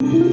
Halo,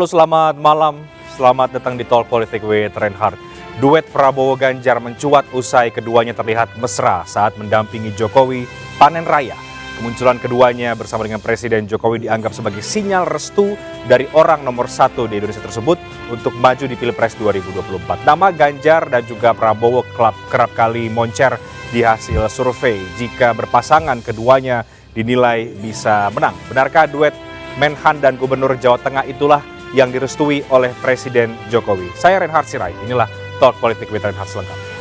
selamat malam. Selamat datang di Talk Politik with Reinhardt. Duet Prabowo Ganjar mencuat usai keduanya terlihat mesra saat mendampingi Jokowi panen raya. Kemunculan keduanya bersama dengan Presiden Jokowi dianggap sebagai sinyal restu dari orang nomor satu di Indonesia tersebut untuk maju di Pilpres 2024. Nama Ganjar dan juga Prabowo kerap kali moncer di hasil survei jika berpasangan keduanya dinilai bisa menang. Benarkah duet Menhan dan Gubernur Jawa Tengah itulah yang direstui oleh Presiden Jokowi? Saya Reinhard Sirait, inilah Talk Politik with Reinhard selengkapnya.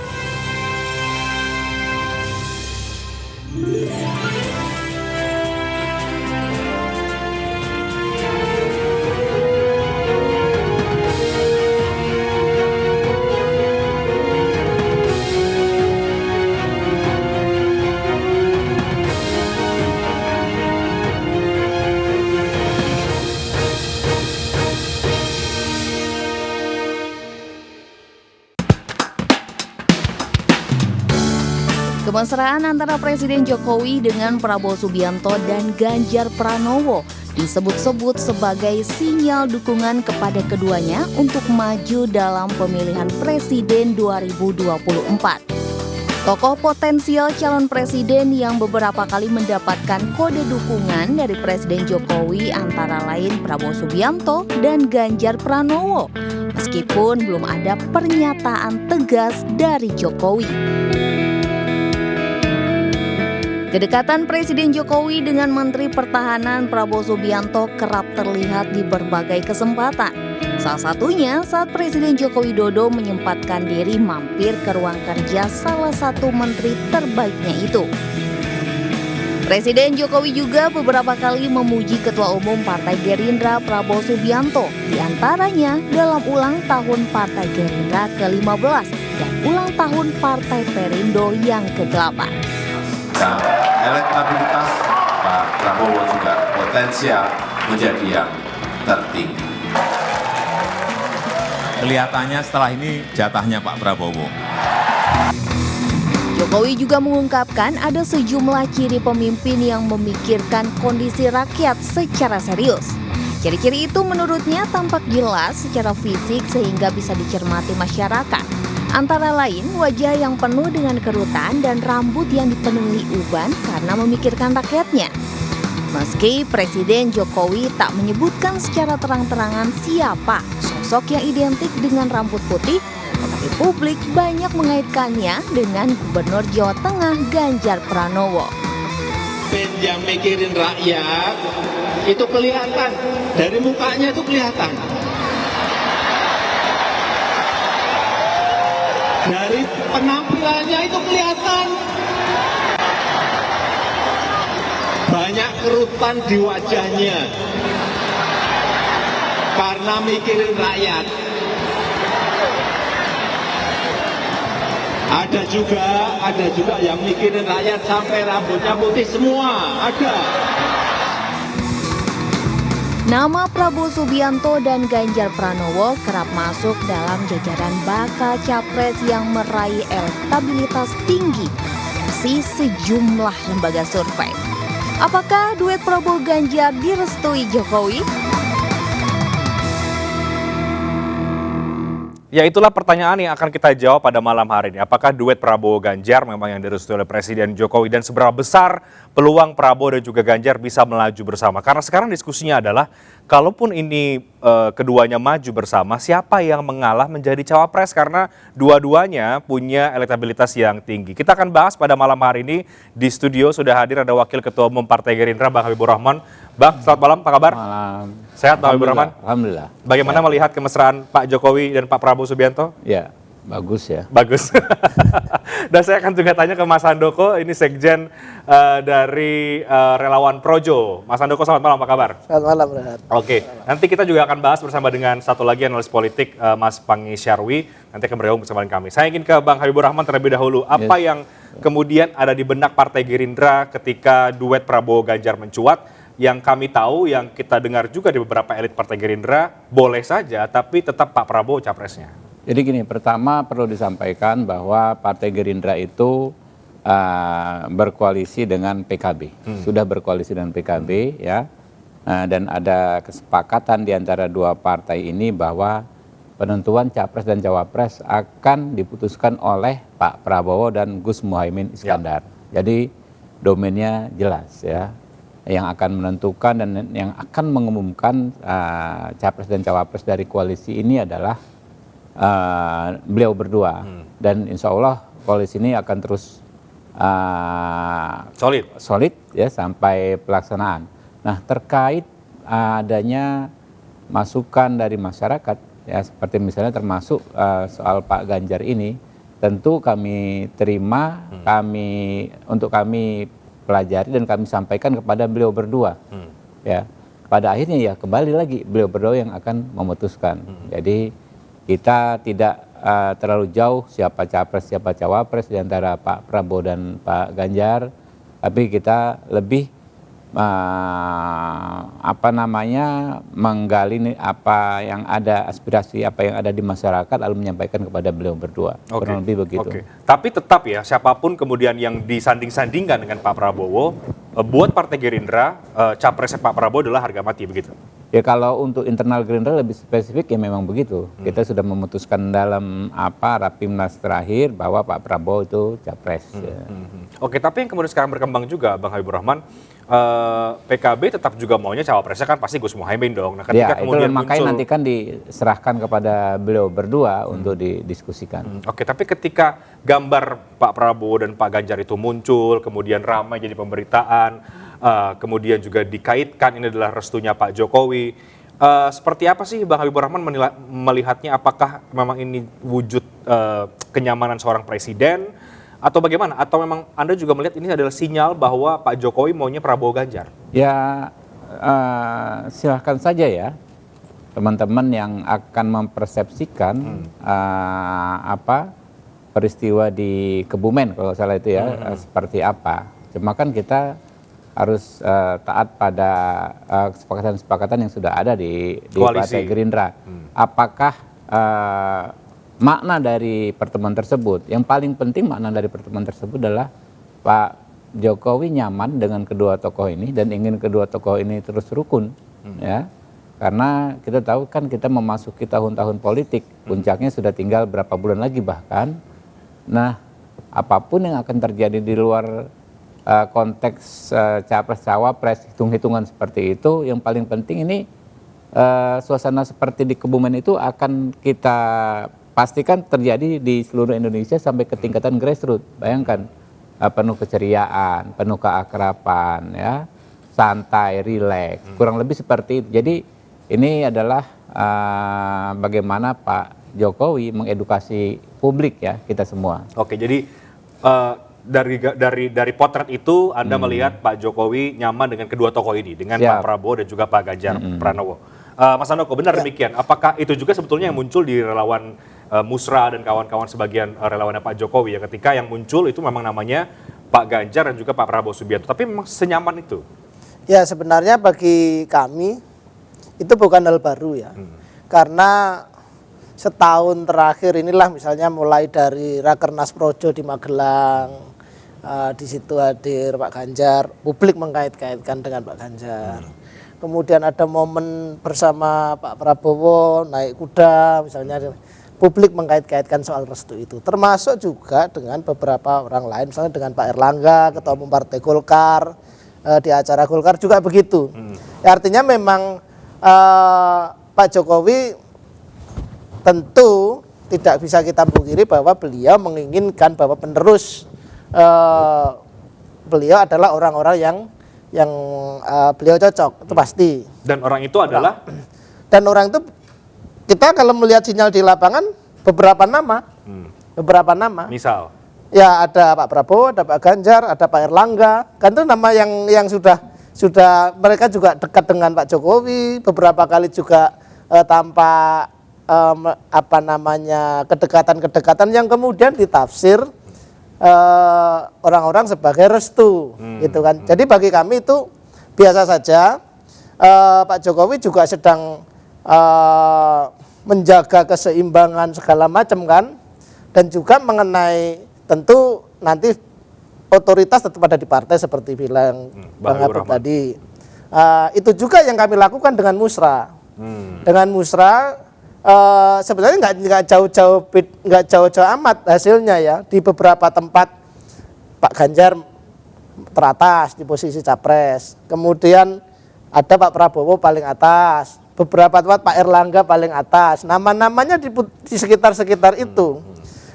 Kemesraan antara Presiden Jokowi dengan Prabowo Subianto dan Ganjar Pranowo disebut-sebut sebagai sinyal dukungan kepada keduanya untuk maju dalam pemilihan Presiden 2024. Tokoh potensial calon presiden yang beberapa kali mendapatkan kode dukungan dari Presiden Jokowi antara lain Prabowo Subianto dan Ganjar Pranowo, meskipun belum ada pernyataan tegas dari Jokowi. Kedekatan Presiden Jokowi dengan Menteri Pertahanan Prabowo Subianto kerap terlihat di berbagai kesempatan. Salah satunya saat Presiden Joko Widodo menyempatkan diri mampir ke ruang kerja salah satu menteri terbaiknya itu. Presiden Jokowi juga beberapa kali memuji Ketua Umum Partai Gerindra Prabowo Subianto, diantaranya dalam ulang tahun Partai Gerindra ke-15 dan ulang tahun Partai Perindo yang ke-8. Nah, elektabilitas Pak Prabowo juga potensial menjadi yang tertinggi. Kelihatannya setelah ini jatahnya Pak Prabowo. Jokowi juga mengungkapkan ada sejumlah ciri pemimpin yang memikirkan kondisi rakyat secara serius. Ciri-ciri itu menurutnya tampak jelas secara fisik sehingga bisa dicermati masyarakat. Antara lain wajah yang penuh dengan kerutan dan rambut yang dipenuhi uban karena memikirkan rakyatnya. Meski Presiden Jokowi tak menyebutkan secara terang-terangan siapa sosok yang identik dengan rambut putih, tetapi publik banyak mengaitkannya dengan Gubernur Jawa Tengah Ganjar Pranowo. Yang mikirin rakyat itu kelihatan, dari mukanya itu kelihatan. Dari penampilannya itu kelihatan. Banyak kerutan di wajahnya karena mikirin rakyat. Ada juga yang mikirin rakyat sampai rambutnya putih semua, ada. Nama Prabowo Subianto dan Ganjar Pranowo kerap masuk dalam jajaran bakal capres yang meraih elektabilitas tinggi di sejumlah lembaga survei. Apakah duet Prabowo Ganjar direstui Jokowi? Ya, itulah pertanyaan yang akan kita jawab pada malam hari ini. Apakah duet Prabowo Ganjar memang yang direstui oleh Presiden Jokowi dan seberapa besar peluang Prabowo dan juga Ganjar bisa melaju bersama? Karena sekarang diskusinya adalah kalaupun ini keduanya maju bersama, siapa yang mengalah menjadi cawapres karena dua-duanya punya elektabilitas yang tinggi. Kita akan bahas pada malam hari ini. Di studio sudah hadir ada Wakil Ketua Umum Partai Gerindra Bang Habibur Rahman. Bang, selamat malam, apa kabar? Malam. Sehat Bang Habibur Rahman? Alhamdulillah. Bagaimana melihat kemesraan Pak Jokowi dan Pak Prabowo Subianto? Ya, bagus ya. Bagus. Dan saya akan juga tanya ke Mas Handoko, ini Sekjen dari Relawan Projo. Mas Handoko, selamat malam, apa kabar? Selamat malam, Rehat. Oke, nanti kita juga akan bahas bersama dengan satu lagi analis politik, Mas Pangi Syarwi. Nanti akan bergabung bersama dengan kami. Saya ingin ke Bang Habibur Rahman terlebih dahulu. Apa yang kemudian ada di benak Partai Gerindra ketika duet Prabowo Ganjar mencuat? yang kami tahu, yang kita dengar juga di beberapa elit Partai Gerindra, boleh saja, tapi tetap Pak Prabowo capresnya. Jadi gini, pertama perlu disampaikan bahwa Partai Gerindra itu berkoalisi dengan PKB, sudah berkoalisi dengan PKB ya, dan ada kesepakatan di antara dua partai ini bahwa penentuan capres dan cawapres akan diputuskan oleh Pak Prabowo dan Gus Muhaimin Iskandar. Jadi domainnya jelas ya, yang akan menentukan dan yang akan mengumumkan capres dan cawapres dari koalisi ini adalah beliau berdua, dan insya Allah koalisi ini akan terus solid ya sampai pelaksanaan. Nah, terkait adanya masukan dari masyarakat ya, seperti misalnya termasuk soal Pak Ganjar ini, tentu kami terima, untuk kami pelajari dan kami sampaikan kepada beliau berdua. Ya, pada akhirnya ya kembali lagi beliau berdua yang akan memutuskan. Jadi kita tidak terlalu jauh siapa capres siapa cawapres di antara Pak Prabowo dan Pak Ganjar, tapi kita lebih menggali apa yang ada, aspirasi apa yang ada di masyarakat, lalu menyampaikan kepada beliau berdua. Kurang lebih begitu. Tapi tetap ya, siapapun kemudian yang disanding-sandingkan dengan Pak Prabowo, buat Partai Gerindra, capresnya Pak Prabowo adalah harga mati, begitu? Ya, kalau untuk internal Gerindra lebih spesifik ya memang begitu. Kita sudah memutuskan dalam Rapimnas terakhir bahwa Pak Prabowo itu capres. Oke, tapi yang kemudian sekarang berkembang juga, Bang Habibur Rahman, PKB tetap juga maunya cawapresnya kan pasti Gus Muhaimin dong. Nah, ketika ya, kemudian itu makanya nanti kan diserahkan kepada beliau berdua untuk didiskusikan. Oke, tapi ketika gambar Pak Prabowo dan Pak Ganjar itu muncul, kemudian ramai jadi pemberitaan, kemudian juga dikaitkan ini adalah restunya Pak Jokowi, seperti apa sih Bang Habibur Rahman melihatnya? Apakah memang ini wujud kenyamanan seorang presiden, atau bagaimana? Atau memang Anda juga melihat ini adalah sinyal bahwa Pak Jokowi maunya Prabowo Ganjar? Ya, silahkan saja ya teman-teman yang akan mempersepsikan peristiwa di Kebumen kalau salah itu ya, seperti apa. Cuma kan kita harus taat pada kesepakatan-kesepakatan yang sudah ada di Partai Gerindra. Apakah makna dari pertemuan tersebut? Yang paling penting makna dari pertemuan tersebut adalah Pak Jokowi nyaman dengan kedua tokoh ini dan ingin kedua tokoh ini terus rukun, ya. Karena kita tahu kan kita memasuki tahun-tahun politik, puncaknya sudah tinggal berapa bulan lagi bahkan. Nah, apapun yang akan terjadi di luar konteks capres-cawapres, hitung-hitungan seperti itu, yang paling penting ini suasana seperti di Kebumen itu akan kita pastikan terjadi di seluruh Indonesia sampai ke tingkatan grassroots. Bayangkan, penuh keceriaan, penuh keakraban, ya, santai, rileks, kurang lebih seperti itu. Jadi ini adalah bagaimana Pak Jokowi mengedukasi publik ya, kita semua. Oke, jadi dari potret itu Anda melihat Pak Jokowi nyaman dengan kedua tokoh ini, dengan Pak Prabowo dan juga Pak Ganjar Pranowo. Mas Handoko, benar demikian? Apakah itu juga sebetulnya yang muncul di relawan Musra dan kawan-kawan sebagian relawannya Pak Jokowi ya, ketika yang muncul itu memang namanya Pak Ganjar dan juga Pak Prabowo Subianto, tapi memang senyaman itu? Ya, sebenarnya bagi kami itu bukan hal baru ya, karena setahun terakhir inilah misalnya mulai dari Rakernas Projo di Magelang, di situ hadir Pak Ganjar, publik mengkait-kaitkan dengan Pak Ganjar. Kemudian ada momen bersama Pak Prabowo naik kuda misalnya, publik mengkait-kaitkan soal restu itu. Termasuk juga dengan beberapa orang lain, misalnya dengan Pak Erlangga, Ketua Umum Partai Golkar, di acara Golkar juga begitu. Ya, artinya memang Pak Jokowi tentu tidak bisa kita pungkiri bahwa beliau menginginkan bahwa penerus beliau adalah orang-orang yang beliau cocok, itu pasti. Dan orang itu adalah? Dan orang itu, kita kalau melihat sinyal di lapangan, beberapa nama. Misal? Ya, ada Pak Prabowo, ada Pak Ganjar, ada Pak Erlangga. Kan itu nama yang sudah mereka juga dekat dengan Pak Jokowi. Beberapa kali juga tampak kedekatan-kedekatan yang kemudian ditafsir orang-orang sebagai restu, gitu kan. Jadi bagi kami itu biasa saja. Pak Jokowi juga sedang menjaga keseimbangan segala macam kan, dan juga mengenai tentu nanti otoritas tetap ada di partai seperti bilang Bang Habib tadi. Itu juga yang kami lakukan dengan musra. Dengan musra sebenarnya nggak jauh-jauh amat hasilnya ya. Di beberapa tempat Pak Ganjar teratas di posisi capres, kemudian ada Pak Prabowo paling atas, beberapa tempat Pak Erlangga paling atas, nama-namanya di sekitar-sekitar itu.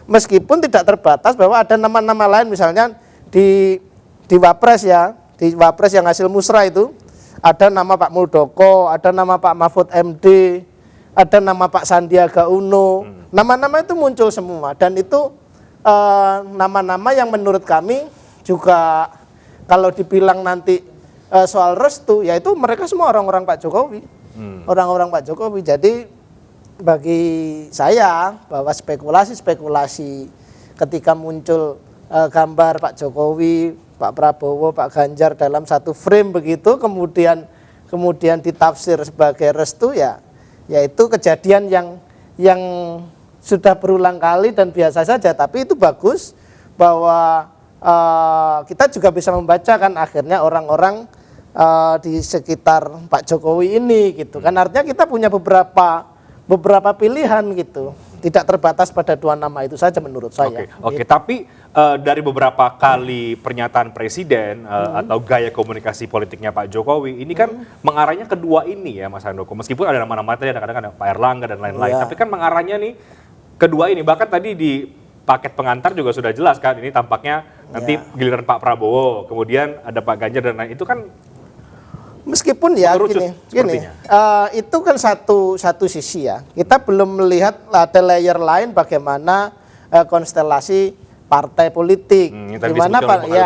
Meskipun tidak terbatas bahwa ada nama-nama lain, misalnya di Wapres ya, di Wapres yang hasil musra itu ada nama Pak Muldoko, ada nama Pak Mahfud MD, ada nama Pak Sandiaga Uno, nama-nama itu muncul semua, dan itu nama-nama yang menurut kami juga kalau dibilang nanti soal restu, ya itu mereka semua orang-orang Pak Jokowi, orang-orang Pak Jokowi. Jadi bagi saya bahwa spekulasi-spekulasi ketika muncul gambar Pak Jokowi, Pak Prabowo, Pak Ganjar dalam satu frame begitu, kemudian ditafsir sebagai restu, ya itu kejadian yang sudah berulang kali dan biasa saja. Tapi itu bagus bahwa kita juga bisa membaca kan akhirnya orang-orang di sekitar Pak Jokowi ini gitu kan, artinya kita punya beberapa pilihan gitu, tidak terbatas pada dua nama itu saja menurut saya. Oke. Tapi dari beberapa kali pernyataan presiden atau gaya komunikasi politiknya Pak Jokowi ini kan mengarahnya kedua ini ya Mas Handoko, meskipun ada nama-nama tadi kadang-kadang ada Pak Erlangga dan lain-lain, tapi kan mengarahnya nih kedua ini. Bahkan tadi di paket pengantar juga sudah jelas kan, ini tampaknya nanti giliran Pak Prabowo, kemudian ada Pak Ganjar dan lain, itu kan meskipun ya gini, itu kan satu sisi ya, kita belum melihat ada layer lain bagaimana konstelasi partai politik, di mana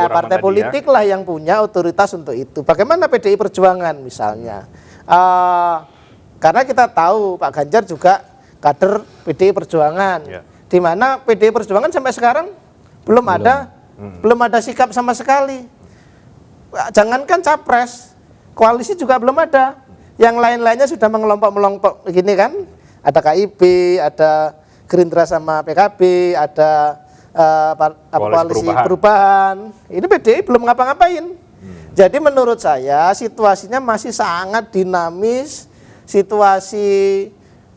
partai politik lah yang punya otoritas untuk itu. Bagaimana PDI Perjuangan misalnya, karena kita tahu Pak Ganjar juga kader PDI Perjuangan, di mana PDI Perjuangan sampai sekarang belum ada sikap sama sekali. Jangankan capres, koalisi juga belum ada. Yang lain-lainnya sudah mengelompok-melompok begini kan. Ada KIB, ada Gerindra sama PKB, ada koalisi perubahan. Ini PDI belum ngapa-ngapain. Jadi menurut saya situasinya masih sangat dinamis. Situasi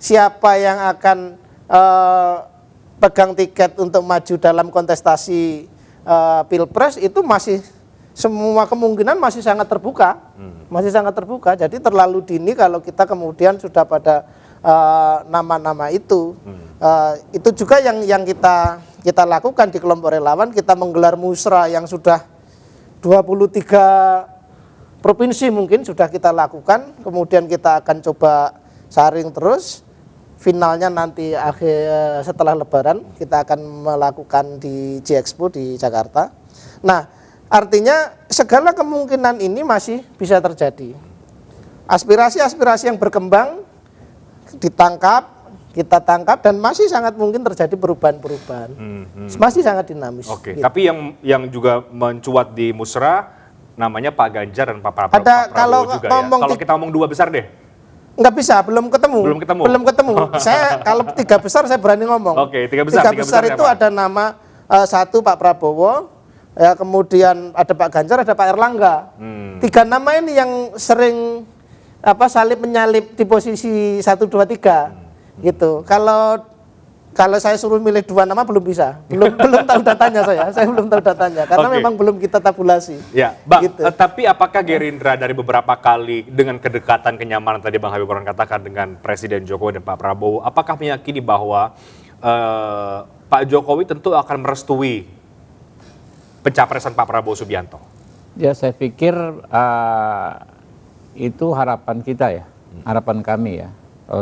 siapa yang akan pegang tiket untuk maju dalam kontestasi Pilpres itu masih, semua kemungkinan masih sangat terbuka, Jadi terlalu dini kalau kita kemudian sudah pada nama-nama itu. Itu juga yang kita lakukan di kelompok relawan. Kita menggelar musra yang sudah 23 provinsi mungkin sudah kita lakukan. Kemudian kita akan coba saring terus. Finalnya nanti setelah Lebaran kita akan melakukan di G-Expo di Jakarta. Nah, artinya segala kemungkinan ini masih bisa terjadi. Aspirasi-aspirasi yang berkembang kita tangkap dan masih sangat mungkin terjadi perubahan-perubahan. Masih sangat dinamis. Oke. Gitu. Tapi yang juga mencuat di musra namanya Pak Ganjar dan Pak Prabowo juga ya. Kalau kita ngomong dua besar deh. Nggak bisa, belum ketemu. Saya kalau tiga besar saya berani ngomong. Oke, tiga besar itu ada nama satu Pak Prabowo, ya kemudian ada Pak Ganjar, ada Pak Erlangga. Tiga nama ini yang sering salip menyalip di posisi 1, 2, 3 gitu. Kalau saya suruh milih dua nama belum bisa, belum tahu datanya saya belum tahu datanya karena memang belum kita tabulasi. Ya, Bang. Gitu. Tapi apakah Gerindra dari beberapa kali dengan kedekatan kenyamanan tadi Bang Habib katakan dengan Presiden Jokowi dan Pak Prabowo, apakah meyakini bahwa Pak Jokowi tentu akan merestui pencapresan Pak Prabowo Subianto? Ya, saya pikir itu harapan kita ya, harapan kami ya.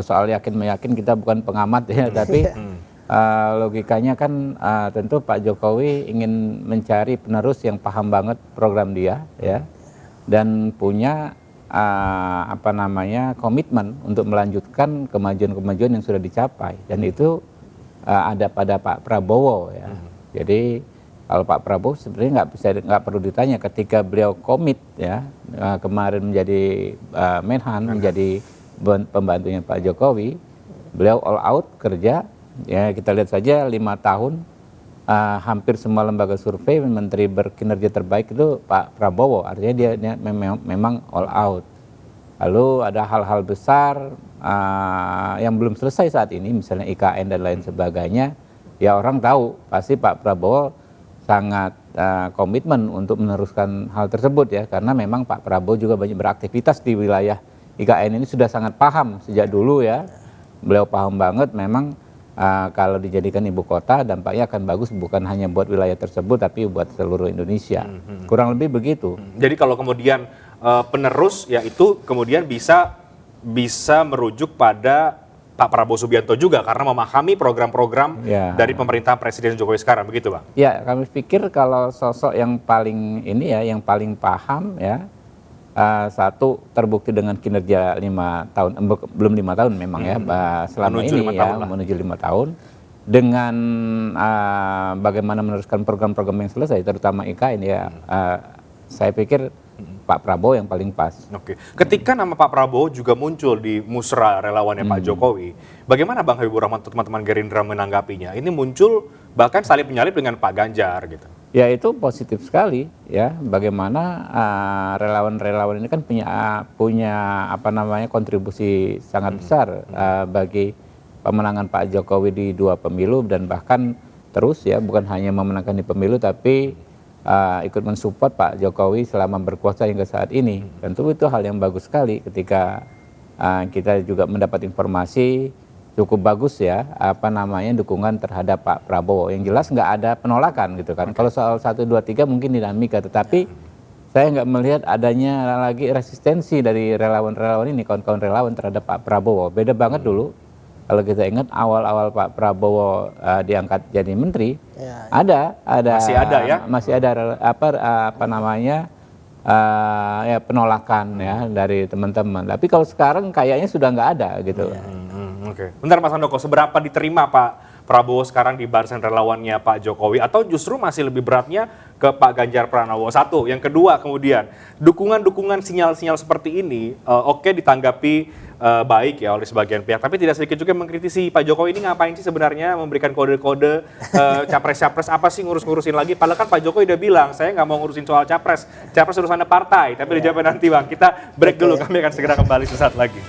Soal yakin meyakin kita bukan pengamat ya, tapi logikanya kan tentu Pak Jokowi ingin mencari penerus yang paham banget program dia ya, dan punya komitmen untuk melanjutkan kemajuan-kemajuan yang sudah dicapai, dan itu ada pada Pak Prabowo ya. Jadi Kalau Pak Prabowo sebenarnya nggak perlu ditanya ketika beliau komit ya kemarin menjadi Menhan, menjadi pembantunya Pak Jokowi, beliau all out kerja ya, kita lihat saja 5 tahun hampir semua lembaga survei menteri berkinerja terbaik itu Pak Prabowo, artinya dia memang all out. Lalu ada hal-hal besar yang belum selesai saat ini, misalnya IKN dan lain sebagainya, ya orang tahu pasti Pak Prabowo sangat komitmen untuk meneruskan hal tersebut ya, karena memang Pak Prabowo juga banyak beraktivitas di wilayah IKN ini, sudah sangat paham sejak dulu ya, beliau paham banget memang kalau dijadikan ibu kota dampaknya akan bagus bukan hanya buat wilayah tersebut tapi buat seluruh Indonesia, kurang lebih begitu. Jadi kalau kemudian penerus ya itu kemudian bisa merujuk pada Pak Prabowo Subianto juga karena memahami program-program dari pemerintahan Presiden Jokowi sekarang, begitu Bang? Ya, kami pikir kalau sosok yang paling ini ya, yang paling paham ya, satu terbukti dengan kinerja 5 tahun, belum 5 tahun memang ya, selama menuju ini ya, menuju 5 tahun, dengan bagaimana meneruskan program-program yang selesai, terutama IKN ya, saya pikir Pak Prabowo yang paling pas. Oke. Ketika nama Pak Prabowo juga muncul di musra relawannya Pak Jokowi, bagaimana Bang Habibur Rahman atau teman-teman Gerindra menanggapinya? Ini muncul bahkan salib menyalip dengan Pak Ganjar gitu. Ya itu positif sekali ya. Bagaimana relawan-relawan ini kan punya apa namanya kontribusi sangat besar bagi pemenangan Pak Jokowi di 2 pemilu dan bahkan terus ya, bukan hanya memenangkan di pemilu tapi ikut mensupport Pak Jokowi selama berkuasa hingga saat ini. Tentu itu hal yang bagus sekali ketika kita juga mendapat informasi cukup bagus ya, apa namanya, dukungan terhadap Pak Prabowo. Yang jelas nggak ada penolakan gitu kan. Kalau soal 1, 2, 3 mungkin dinamika, tetapi saya nggak melihat adanya lagi resistensi dari relawan-relawan ini, kawan-kawan relawan terhadap Pak Prabowo. Beda banget dulu. Kalau kita ingat awal-awal Pak Prabowo diangkat jadi menteri, ada masih ada apa namanya ya penolakan ya dari teman-teman. Tapi kalau sekarang kayaknya sudah nggak ada gitu. Oke. Bentar Mas Handoko, seberapa diterima Pak Prabowo sekarang di barisan relawannya Pak Jokowi, atau justru masih lebih beratnya ke Pak Ganjar Pranowo? Satu, yang kedua kemudian dukungan sinyal-sinyal seperti ini oke ditanggapi baik ya oleh sebagian pihak, tapi tidak sedikit juga mengkritisi Pak Jokowi ini ngapain sih sebenarnya memberikan kode-kode capres-capres, apa sih ngurus-ngurusin lagi, padahal kan Pak Jokowi udah bilang saya nggak mau ngurusin soal capres urusannya partai, tapi dijawabnya nanti Bang. Kita break dulu, kami akan segera kembali sesaat lagi.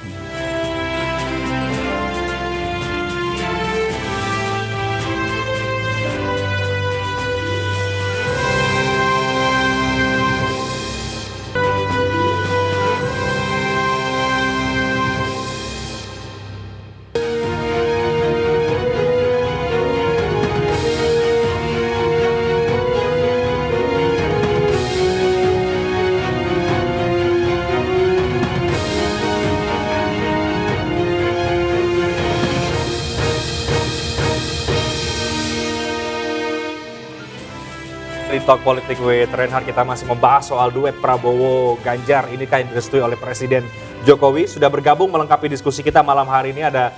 Di Talk Politik with Reinhard kita masih membahas soal duet Prabowo Ganjar ini kan direstui oleh Presiden Jokowi. Sudah bergabung melengkapi diskusi kita malam hari ini ada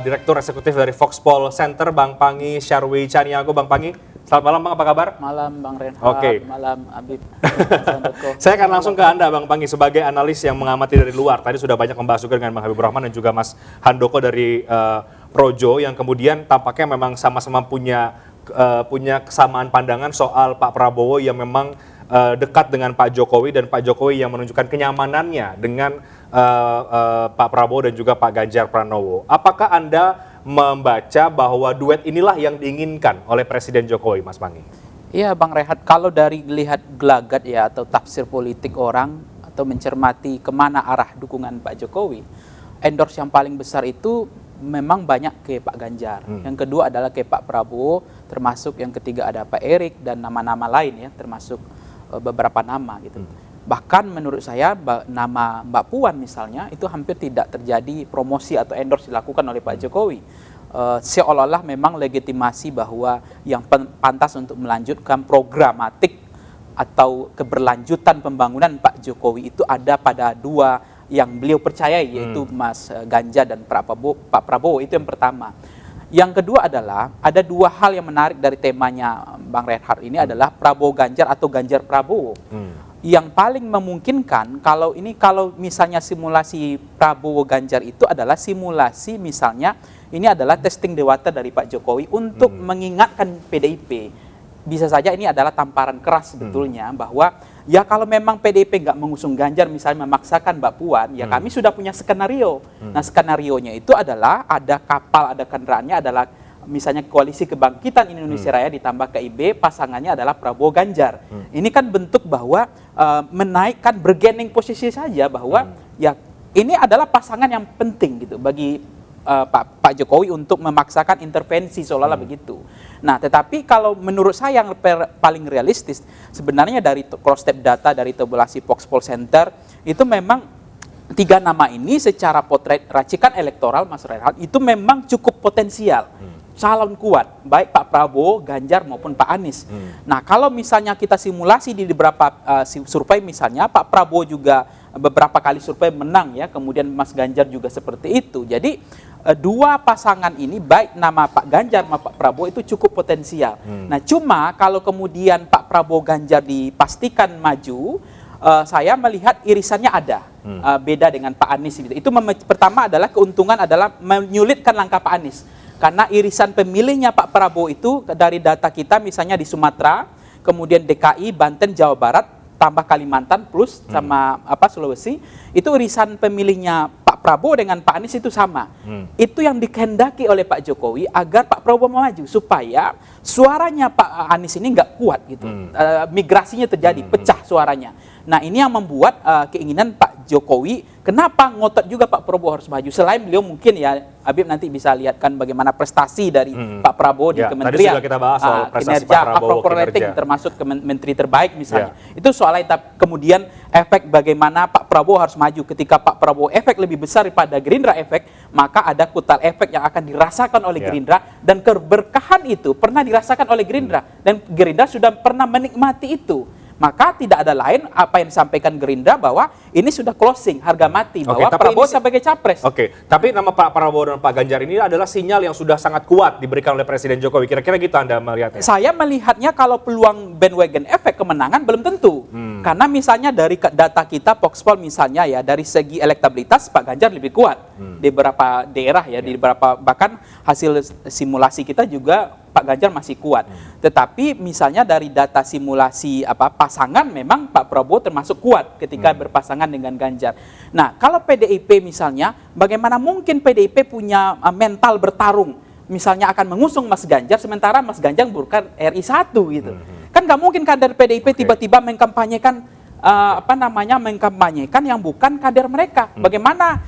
Direktur Eksekutif dari Foxpol Center Bang Pangi Syarwi Caniago. Bang Pangi, selamat malam Bang, apa kabar? Malam Bang Reinhard, malam Habib. Saya akan langsung ke Anda Bang Pangi sebagai analis yang mengamati dari luar. Tadi sudah banyak membahas juga dengan Bang Habibur Rahman dan juga Mas Handoko dari Projo yang kemudian tampaknya memang sama-sama punya kesamaan pandangan soal Pak Prabowo yang memang dekat dengan Pak Jokowi dan Pak Jokowi yang menunjukkan kenyamanannya dengan Pak Prabowo dan juga Pak Ganjar Pranowo. Apakah Anda membaca bahwa duet inilah yang diinginkan oleh Presiden Jokowi, Mas Pangi? Iya Bang Rehat, kalau dari lihat gelagat ya atau tafsir politik orang atau mencermati kemana arah dukungan Pak Jokowi, endorse yang paling besar itu memang banyak ke Pak Ganjar. Yang kedua adalah ke Pak Prabowo, termasuk yang ketiga ada Pak Erik dan nama-nama lain ya, termasuk beberapa nama gitu. Bahkan menurut saya nama Mbak Puan misalnya itu hampir tidak terjadi promosi atau endorse dilakukan oleh Pak Jokowi. Seolah-olah memang legitimasi bahwa yang pantas untuk melanjutkan programatik atau keberlanjutan pembangunan Pak Jokowi itu ada pada dua yang beliau percayai, yaitu Mas Ganjar dan Pak Prabowo. Itu yang pertama. Yang kedua adalah ada dua hal yang menarik dari temanya Bang Reinhardt ini adalah Prabowo Ganjar atau Ganjar Prabowo. Yang paling memungkinkan kalau misalnya simulasi Prabowo Ganjar itu adalah simulasi misalnya ini adalah testing the water dari Pak Jokowi untuk mengingatkan PDIP. Bisa saja ini adalah tamparan keras sebetulnya bahwa ya kalau memang PDIP nggak mengusung Ganjar misalnya memaksakan Mbak Puan, ya kami sudah punya skenario. Nah skenarionya itu adalah ada kapal, ada kendaraannya adalah misalnya Koalisi Kebangkitan Indonesia Raya ditambah KIB, pasangannya adalah Prabowo Ganjar. Ini kan bentuk bahwa menaikkan bergening posisi saja bahwa ya ini adalah pasangan yang penting gitu bagi Pak Jokowi untuk memaksakan intervensi seolah-olah begitu. Nah, tetapi kalau menurut saya yang paling realistis sebenarnya dari cross step data dari tabulasi Foxpol Center itu memang 3 nama ini secara potret racikan elektoral Mas Reinhardt itu memang cukup potensial. Calon kuat, baik Pak Prabowo, Ganjar maupun Pak Anies. Nah, kalau misalnya kita simulasi di beberapa survei misalnya Pak Prabowo juga beberapa kali survei menang ya, kemudian Mas Ganjar juga seperti itu. Jadi dua pasangan ini baik nama Pak Ganjar maupun Pak Prabowo itu cukup potensial. Nah, cuma kalau kemudian Pak Prabowo Ganjar dipastikan maju, saya melihat irisannya ada beda dengan Pak Anies. Itu pertama adalah keuntungan adalah menyulitkan langkah Pak Anies. Karena irisan pemilihnya Pak Prabowo itu dari data kita misalnya di Sumatera, kemudian DKI, Banten, Jawa Barat, tambah Kalimantan plus sama Sulawesi, itu irisan pemilihnya Pak Prabowo dengan Pak Anies itu sama. Itu yang dikehendaki oleh Pak Jokowi agar Pak Prabowo maju supaya suaranya Pak Anies ini nggak kuat gitu. Migrasinya terjadi, pecah suaranya. Nah, ini yang membuat keinginan Pak Jokowi, kenapa ngotot juga Pak Prabowo harus maju. Selain beliau mungkin ya, Habib nanti bisa lihatkan bagaimana prestasi dari Pak Prabowo di kementerian. Tadi sudah kita bahas soal prestasi kinerja, Pak Prabowo, approval rating kinerja. termasuk menteri terbaik misalnya. Itu soal kemudian efek bagaimana Pak Prabowo harus maju. Ketika Pak Prabowo efek lebih besar daripada Gerindra efek, maka ada kutal efek yang akan dirasakan oleh Gerindra, dan keberkahan itu pernah dirasakan oleh Gerindra, dan Gerindra sudah pernah menikmati itu. Maka tidak ada lain apa yang disampaikan Gerindra bahwa ini sudah closing, harga mati, bahwa Prabowo sebagai capres. Oke, tapi nama Pak Prabowo dan Pak Ganjar ini adalah sinyal yang sudah sangat kuat diberikan oleh Presiden Jokowi. Kira-kira gitu Anda melihatnya? Saya melihatnya kalau peluang bandwagon efek kemenangan belum tentu. Karena misalnya dari data kita, Foxpol misalnya ya, dari segi elektabilitas Pak Ganjar lebih kuat di beberapa daerah ya, di beberapa bahkan hasil simulasi kita juga Pak Ganjar masih kuat. Tetapi misalnya dari data simulasi pasangan memang Pak Prabowo termasuk kuat ketika berpasangan dengan Ganjar. Nah, kalau PDIP misalnya, bagaimana mungkin PDIP punya mental bertarung, misalnya akan mengusung Mas Ganjar sementara Mas Ganjar bukan RI 1 gitu. Kan nggak mungkin kader PDIP tiba-tiba mengkampanyekan mengkampanyekan yang bukan kader mereka. Bagaimana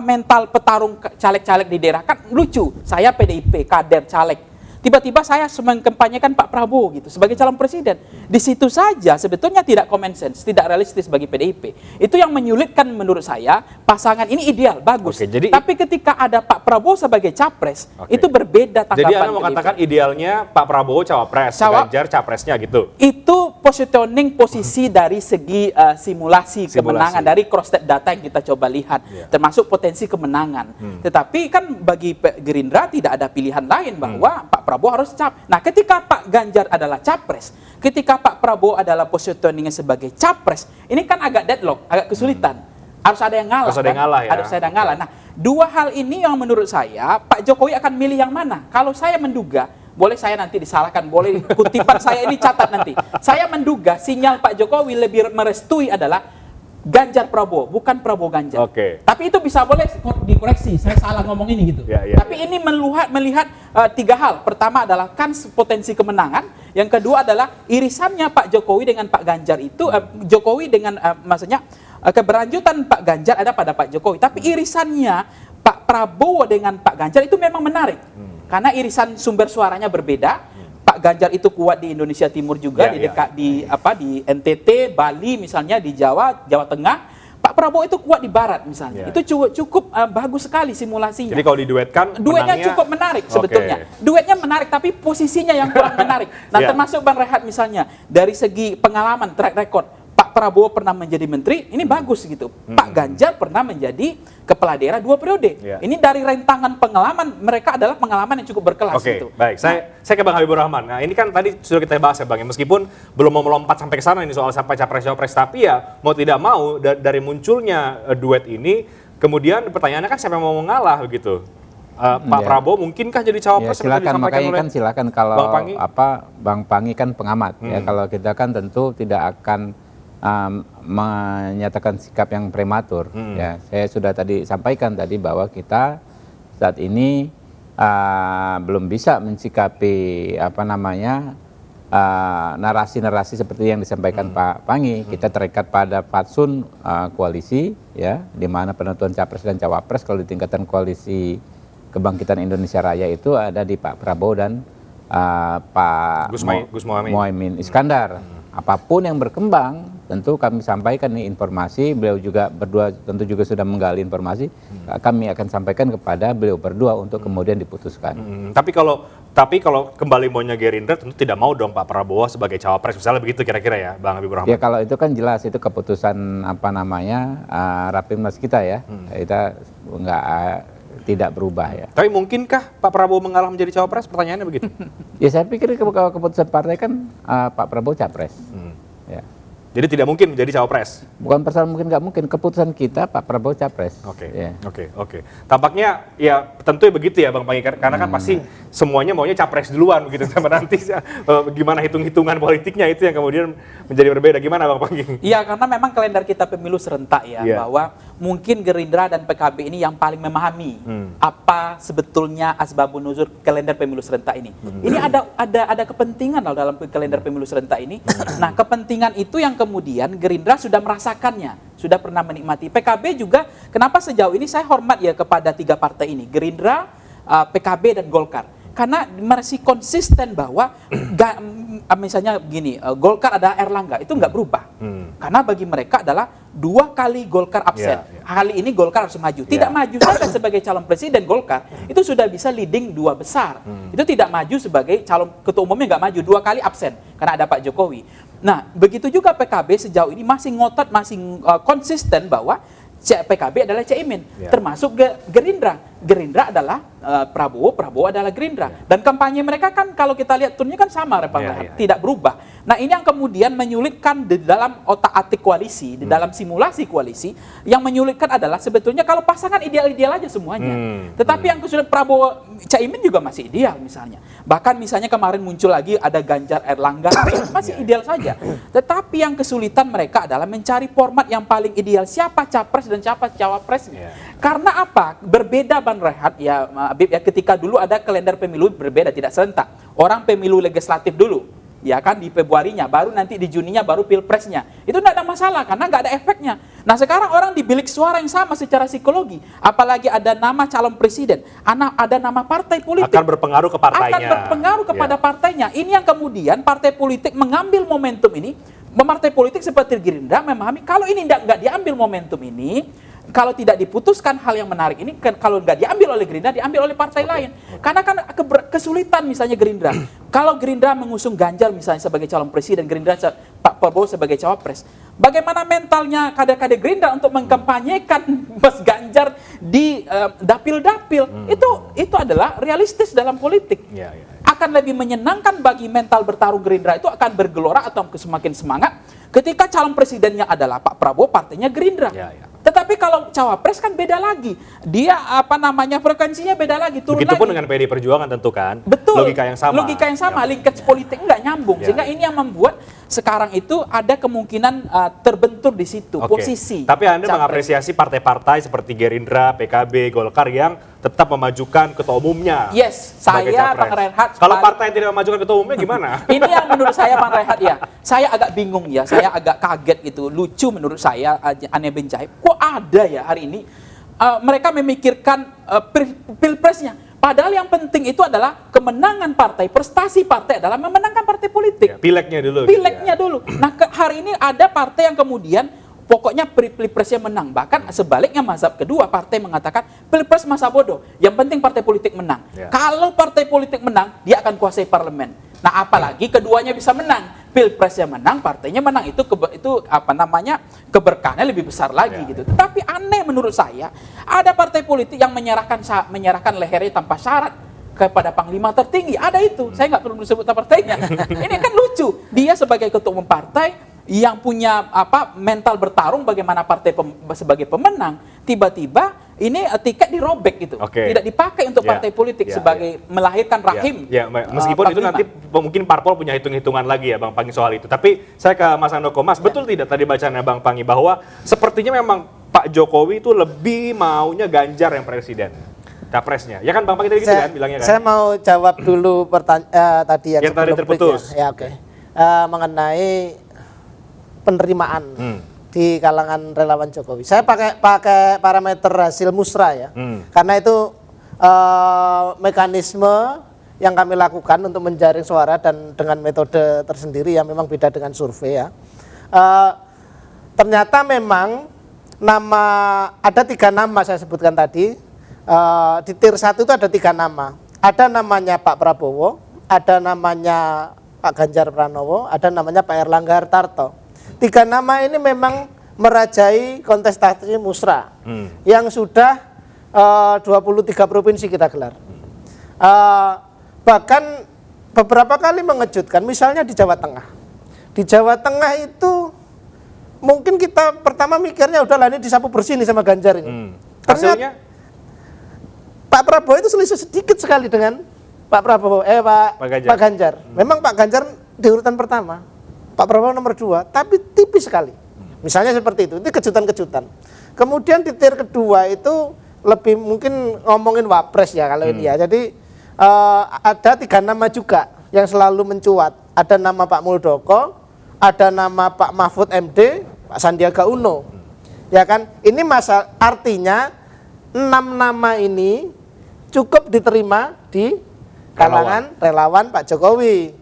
mental petarung caleg-caleg di daerah, kan lucu. Saya PDIP kader caleg, tiba-tiba saya mengkampanyekan Pak Prabowo gitu sebagai calon presiden. Di situ saja sebetulnya tidak common sense, tidak realistis bagi PDIP. Itu yang menyulitkan menurut saya pasangan ini ideal, bagus. Tapi ketika ada Pak Prabowo sebagai capres, itu berbeda tanggapan. Jadi Anda mau katakan idealnya Pak Prabowo cawapres, Ganjar capresnya gitu? Itu positioning posisi dari segi simulasi kemenangan, dari cross step data yang kita coba lihat, termasuk potensi kemenangan. Tetapi kan bagi Gerindra tidak ada pilihan lain bahwa Pak Prabowo harus Nah, ketika Pak Ganjar adalah capres, ketika Pak Prabowo adalah positioningnya sebagai capres, ini kan agak deadlock, agak kesulitan. Harus ada yang ngalah. Harus ada yang ngalah ya. Harus ada yang ngalah. Nah, dua hal ini yang menurut saya Pak Jokowi akan milih yang mana? Kalau saya menduga, boleh saya nanti disalahkan, boleh kutipan saya ini catat nanti. Saya menduga sinyal Pak Jokowi lebih merestui adalah Ganjar Prabowo, bukan Prabowo Ganjar. Tapi itu bisa boleh dikoreksi, saya salah ngomong ini gitu. Tapi ini melihat 3 hal. Pertama adalah kan potensi kemenangan, yang kedua adalah irisannya Pak Jokowi dengan Pak Ganjar itu, Jokowi dengan maksudnya keberlanjutan Pak Ganjar ada pada Pak Jokowi, tapi irisannya Pak Prabowo dengan Pak Ganjar itu memang menarik. Karena irisan sumber suaranya berbeda. Pak Ganjar itu kuat di Indonesia Timur juga, di NTT, Bali misalnya, di Jawa Tengah. Pak Prabowo itu kuat di Barat misalnya. Itu cukup bagus sekali simulasinya. Jadi kalau diduetkan, duetnya cukup menarik sebetulnya. Duetnya menarik, tapi posisinya yang kurang menarik. Nah, termasuk Bang Rehat misalnya, dari segi pengalaman, track record, Pak Prabowo pernah menjadi menteri, ini bagus gitu. Pak Ganjar pernah menjadi kepala daerah 2 periode. Ini dari rentangan pengalaman, mereka adalah pengalaman yang cukup berkelas gitu. Baik. Saya ke Bang Habibur Rahman. Nah, ini kan tadi sudah kita bahas ya Bang, meskipun belum mau melompat sampai ke sana ini soal sampai capres-cawapres, tapi ya mau tidak mau dari munculnya duet ini, kemudian pertanyaannya kan siapa yang mau mengalah begitu? Pak Prabowo mungkinkah jadi cawapres seperti silakan, disampaikan makanya oleh kan silakan kalau Bang Panggi? Bang Panggi kan pengamat ya, kalau kita kan tentu tidak akan menyatakan sikap yang prematur ya. Saya sudah tadi sampaikan tadi bahwa kita saat ini belum bisa mensikapi narasi-narasi seperti yang disampaikan Pak Panggi. Kita terikat pada fatsun koalisi ya, di mana penentuan capres dan cawapres kalau di tingkatan koalisi Kebangkitan Indonesia Raya itu ada di Pak Prabowo dan Pak Gus Muhaimin Iskandar. Apapun yang berkembang tentu kami sampaikan nih informasi, beliau juga berdua tentu juga sudah menggali informasi, kami akan sampaikan kepada beliau berdua untuk kemudian diputuskan. Tapi kalau kembali maunya Gerindra tentu tidak mau dong Pak Prabowo sebagai cawapres, misalnya begitu kira-kira ya Bang Habibur Rahman. Ya kalau itu kan jelas itu keputusan Rapimnas kita ya, kita tidak berubah ya. Tapi mungkinkah Pak Prabowo mengalah menjadi cawapres? Pertanyaannya begitu. Ya saya pikir keputusan partai kan Pak Prabowo capres. Ya. Jadi tidak mungkin menjadi cawapres. Bukan persoalan mungkin nggak mungkin, keputusan kita Pak Prabowo capres. Oke. Tampaknya ya tentu begitu ya Bang Panggi, karena kan pasti semuanya maunya capres duluan begitu, sama nanti gimana hitung-hitungan politiknya itu yang kemudian menjadi berbeda. Gimana Bang Panggi? Iya, karena memang kalender kita pemilu serentak ya, bahwa mungkin Gerindra dan PKB ini yang paling memahami apa sebetulnya asbabun nuzul kalender pemilu serentak ini. Ini ada kepentingan loh dalam kalender pemilu serentak ini. Nah, kepentingan itu yang kemudian Gerindra sudah merasakannya, sudah pernah menikmati. PKB juga, kenapa sejauh ini saya hormat ya kepada 3 partai ini, Gerindra, PKB dan Golkar. Karena masih konsisten bahwa misalnya begini, Golkar ada Erlangga, itu nggak berubah. Karena bagi mereka adalah 2 kali Golkar absen. Kali ini Golkar harus maju. Tidak maju saja sebagai calon presiden Golkar, itu sudah bisa leading 2 besar. Itu tidak maju sebagai calon ketua umumnya, nggak maju, 2 kali absen karena ada Pak Jokowi. Nah, begitu juga PKB sejauh ini masih ngotot, masih konsisten bahwa PKB adalah Caimin, termasuk Gerindra. Gerindra adalah Prabowo adalah Gerindra. Dan kampanye mereka kan kalau kita lihat turunnya kan sama, tidak berubah. Nah, ini yang kemudian menyulitkan di dalam otak-atik koalisi, di dalam simulasi koalisi, yang menyulitkan adalah sebetulnya kalau pasangan ideal-ideal aja semuanya. Tetapi yang kesulitan Prabowo Caimin juga masih ideal misalnya. Bahkan misalnya kemarin muncul lagi ada Ganjar Erlangga, masih ideal saja. Tetapi yang kesulitan mereka adalah mencari format yang paling ideal, siapa capres dan siapa cawapresnya. Karena apa? Berbeda Bang Rehat ya, Habib ya, ketika dulu ada kalender pemilu berbeda, tidak serentak. Orang pemilu legislatif dulu, ya kan, di Februarinya, baru nanti di Juninya baru pilpresnya. Itu tidak ada masalah karena nggak ada efeknya. Nah, sekarang orang di bilik suara yang sama secara psikologi, apalagi ada nama calon presiden, ada nama partai politik, akan berpengaruh ke partainya. Akan berpengaruh kepada partainya. Ini yang kemudian partai politik mengambil momentum ini. Partai politik seperti Gerindra memahami kalau ini nggak diambil momentum ini, kalau tidak diputuskan hal yang menarik ini, kalau nggak diambil oleh Gerindra, diambil oleh partai lain. Karena kan kesulitan misalnya Gerindra. Kalau Gerindra mengusung Ganjar misalnya sebagai calon presiden, Gerindra Pak Prabowo sebagai cawapres, bagaimana mentalnya kader-kader Gerindra untuk mengkampanyekan Mas Ganjar di dapil-dapil? Itu adalah realistis dalam politik. Akan lebih menyenangkan bagi mental bertarung Gerindra itu akan bergelora atau semakin semangat ketika calon presidennya adalah Pak Prabowo, partainya Gerindra. Tetapi kalau cawapres kan beda lagi. Dia frekuensinya beda lagi, turun Begitupun lagi. dengan PD Perjuangan tentu kan. Betul. Logika yang sama. Logika yang sama, linkage politik nggak nyambung. Sehingga ini yang membuat sekarang itu ada kemungkinan terbentur di situ posisi. Tapi Anda capres. mengapresiasi partai-partai seperti Gerindra, PKB, Golkar yang tetap memajukan ketua umumnya. Yes, saya Bang Reinhardt. Kalau partai yang tidak memajukan ketua umumnya gimana? Ini yang menurut saya Bang Reinhardt ya, saya agak bingung ya, saya agak kaget gitu, lucu menurut saya, aneh benjai. Kok ada ya hari ini mereka memikirkan pilpresnya? Padahal yang penting itu adalah kemenangan partai, prestasi partai adalah memenangkan partai politik. Pileknya dulu. Pileknya dulu. Nah, hari ini ada partai yang kemudian pokoknya pilpresnya menang. Bahkan sebaliknya mazhab kedua, partai mengatakan pilpres masa bodoh. Yang penting partai politik menang. Kalau partai politik menang, dia akan kuasai parlemen. Nah, apalagi keduanya bisa menang. Pilpresnya menang, partainya menang, itu keberkahannya lebih besar lagi gitu. Tetapi aneh menurut saya, ada partai politik yang menyerahkan lehernya tanpa syarat kepada panglima tertinggi. Ada itu. Saya nggak perlu disebut partainya. Ini kan lucu. Dia sebagai ketua umum partai yang punya mental bertarung bagaimana partai sebagai pemenang, tiba-tiba ini tiket dirobek gitu, tidak dipakai untuk partai politik sebagai melahirkan rahim. Meskipun itu nanti mungkin parpol punya hitung-hitungan lagi ya Bang Pangi soal itu. Tapi saya ke Mas Handoko, Mas, betul tidak tadi bacaannya Bang Pangi bahwa sepertinya memang Pak Jokowi itu lebih maunya Ganjar yang presiden, capresnya. Ya kan Bang Pangi tadi gitu kan bilangnya kan? Saya mau jawab dulu pertanyaan tadi yang tadi terputus. Ya, mengenai penerimaan di kalangan relawan Jokowi. Saya pakai parameter hasil musra ya, karena itu mekanisme yang kami lakukan untuk menjaring suara dan dengan metode tersendiri yang memang beda dengan survei ya. Ternyata memang ada 3 nama saya sebutkan tadi, di tier 1 itu ada 3 nama. Ada namanya Pak Prabowo, ada namanya Pak Ganjar Pranowo, ada namanya Pak Erlangga Hartarto. 3 nama ini memang merajai kontestasi musra yang sudah 23 provinsi kita gelar. Bahkan beberapa kali mengejutkan, misalnya di Jawa Tengah. Di Jawa Tengah itu mungkin kita pertama mikirnya udahlah ini disapu bersih nih sama Ganjar ini. Hasilnya? Pak Prabowo itu selisih sedikit sekali dengan Pak Ganjar. Memang Pak Ganjar di urutan pertama, Pak Prabowo nomor 2, tapi tipis sekali. Misalnya seperti itu kejutan-kejutan. Kemudian di tier kedua itu lebih mungkin ngomongin wapres ya kalau ini ya. Jadi ada 3 nama juga yang selalu mencuat. Ada nama Pak Muldoko, ada nama Pak Mahfud MD, Pak Sandiaga Uno. Ya kan? Ini artinya 6 nama ini cukup diterima di kalangan relawan Pak Jokowi.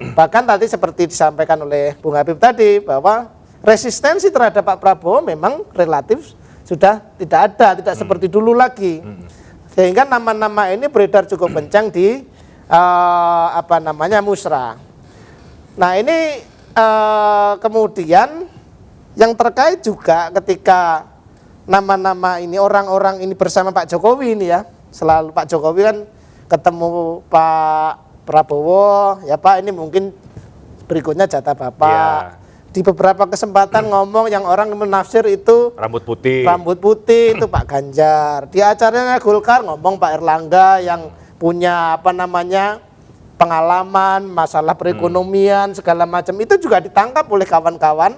Bahkan tadi seperti disampaikan oleh Bung Habib tadi bahwa resistensi terhadap Pak Prabowo memang relatif sudah tidak seperti dulu lagi. Sehingga nama-nama ini beredar cukup kencang di musra. Nah, ini kemudian yang terkait juga ketika nama-nama ini orang-orang ini bersama Pak Jokowi ini ya, selalu Pak Jokowi kan ketemu Pak Prabowo, ya Pak ini mungkin berikutnya jatah Bapak. Di beberapa kesempatan ngomong yang orang menafsir itu rambut putih itu Pak Ganjar. Di acaranya Golkar ngomong Pak Erlangga yang punya pengalaman masalah perekonomian segala macam, itu juga ditangkap oleh kawan-kawan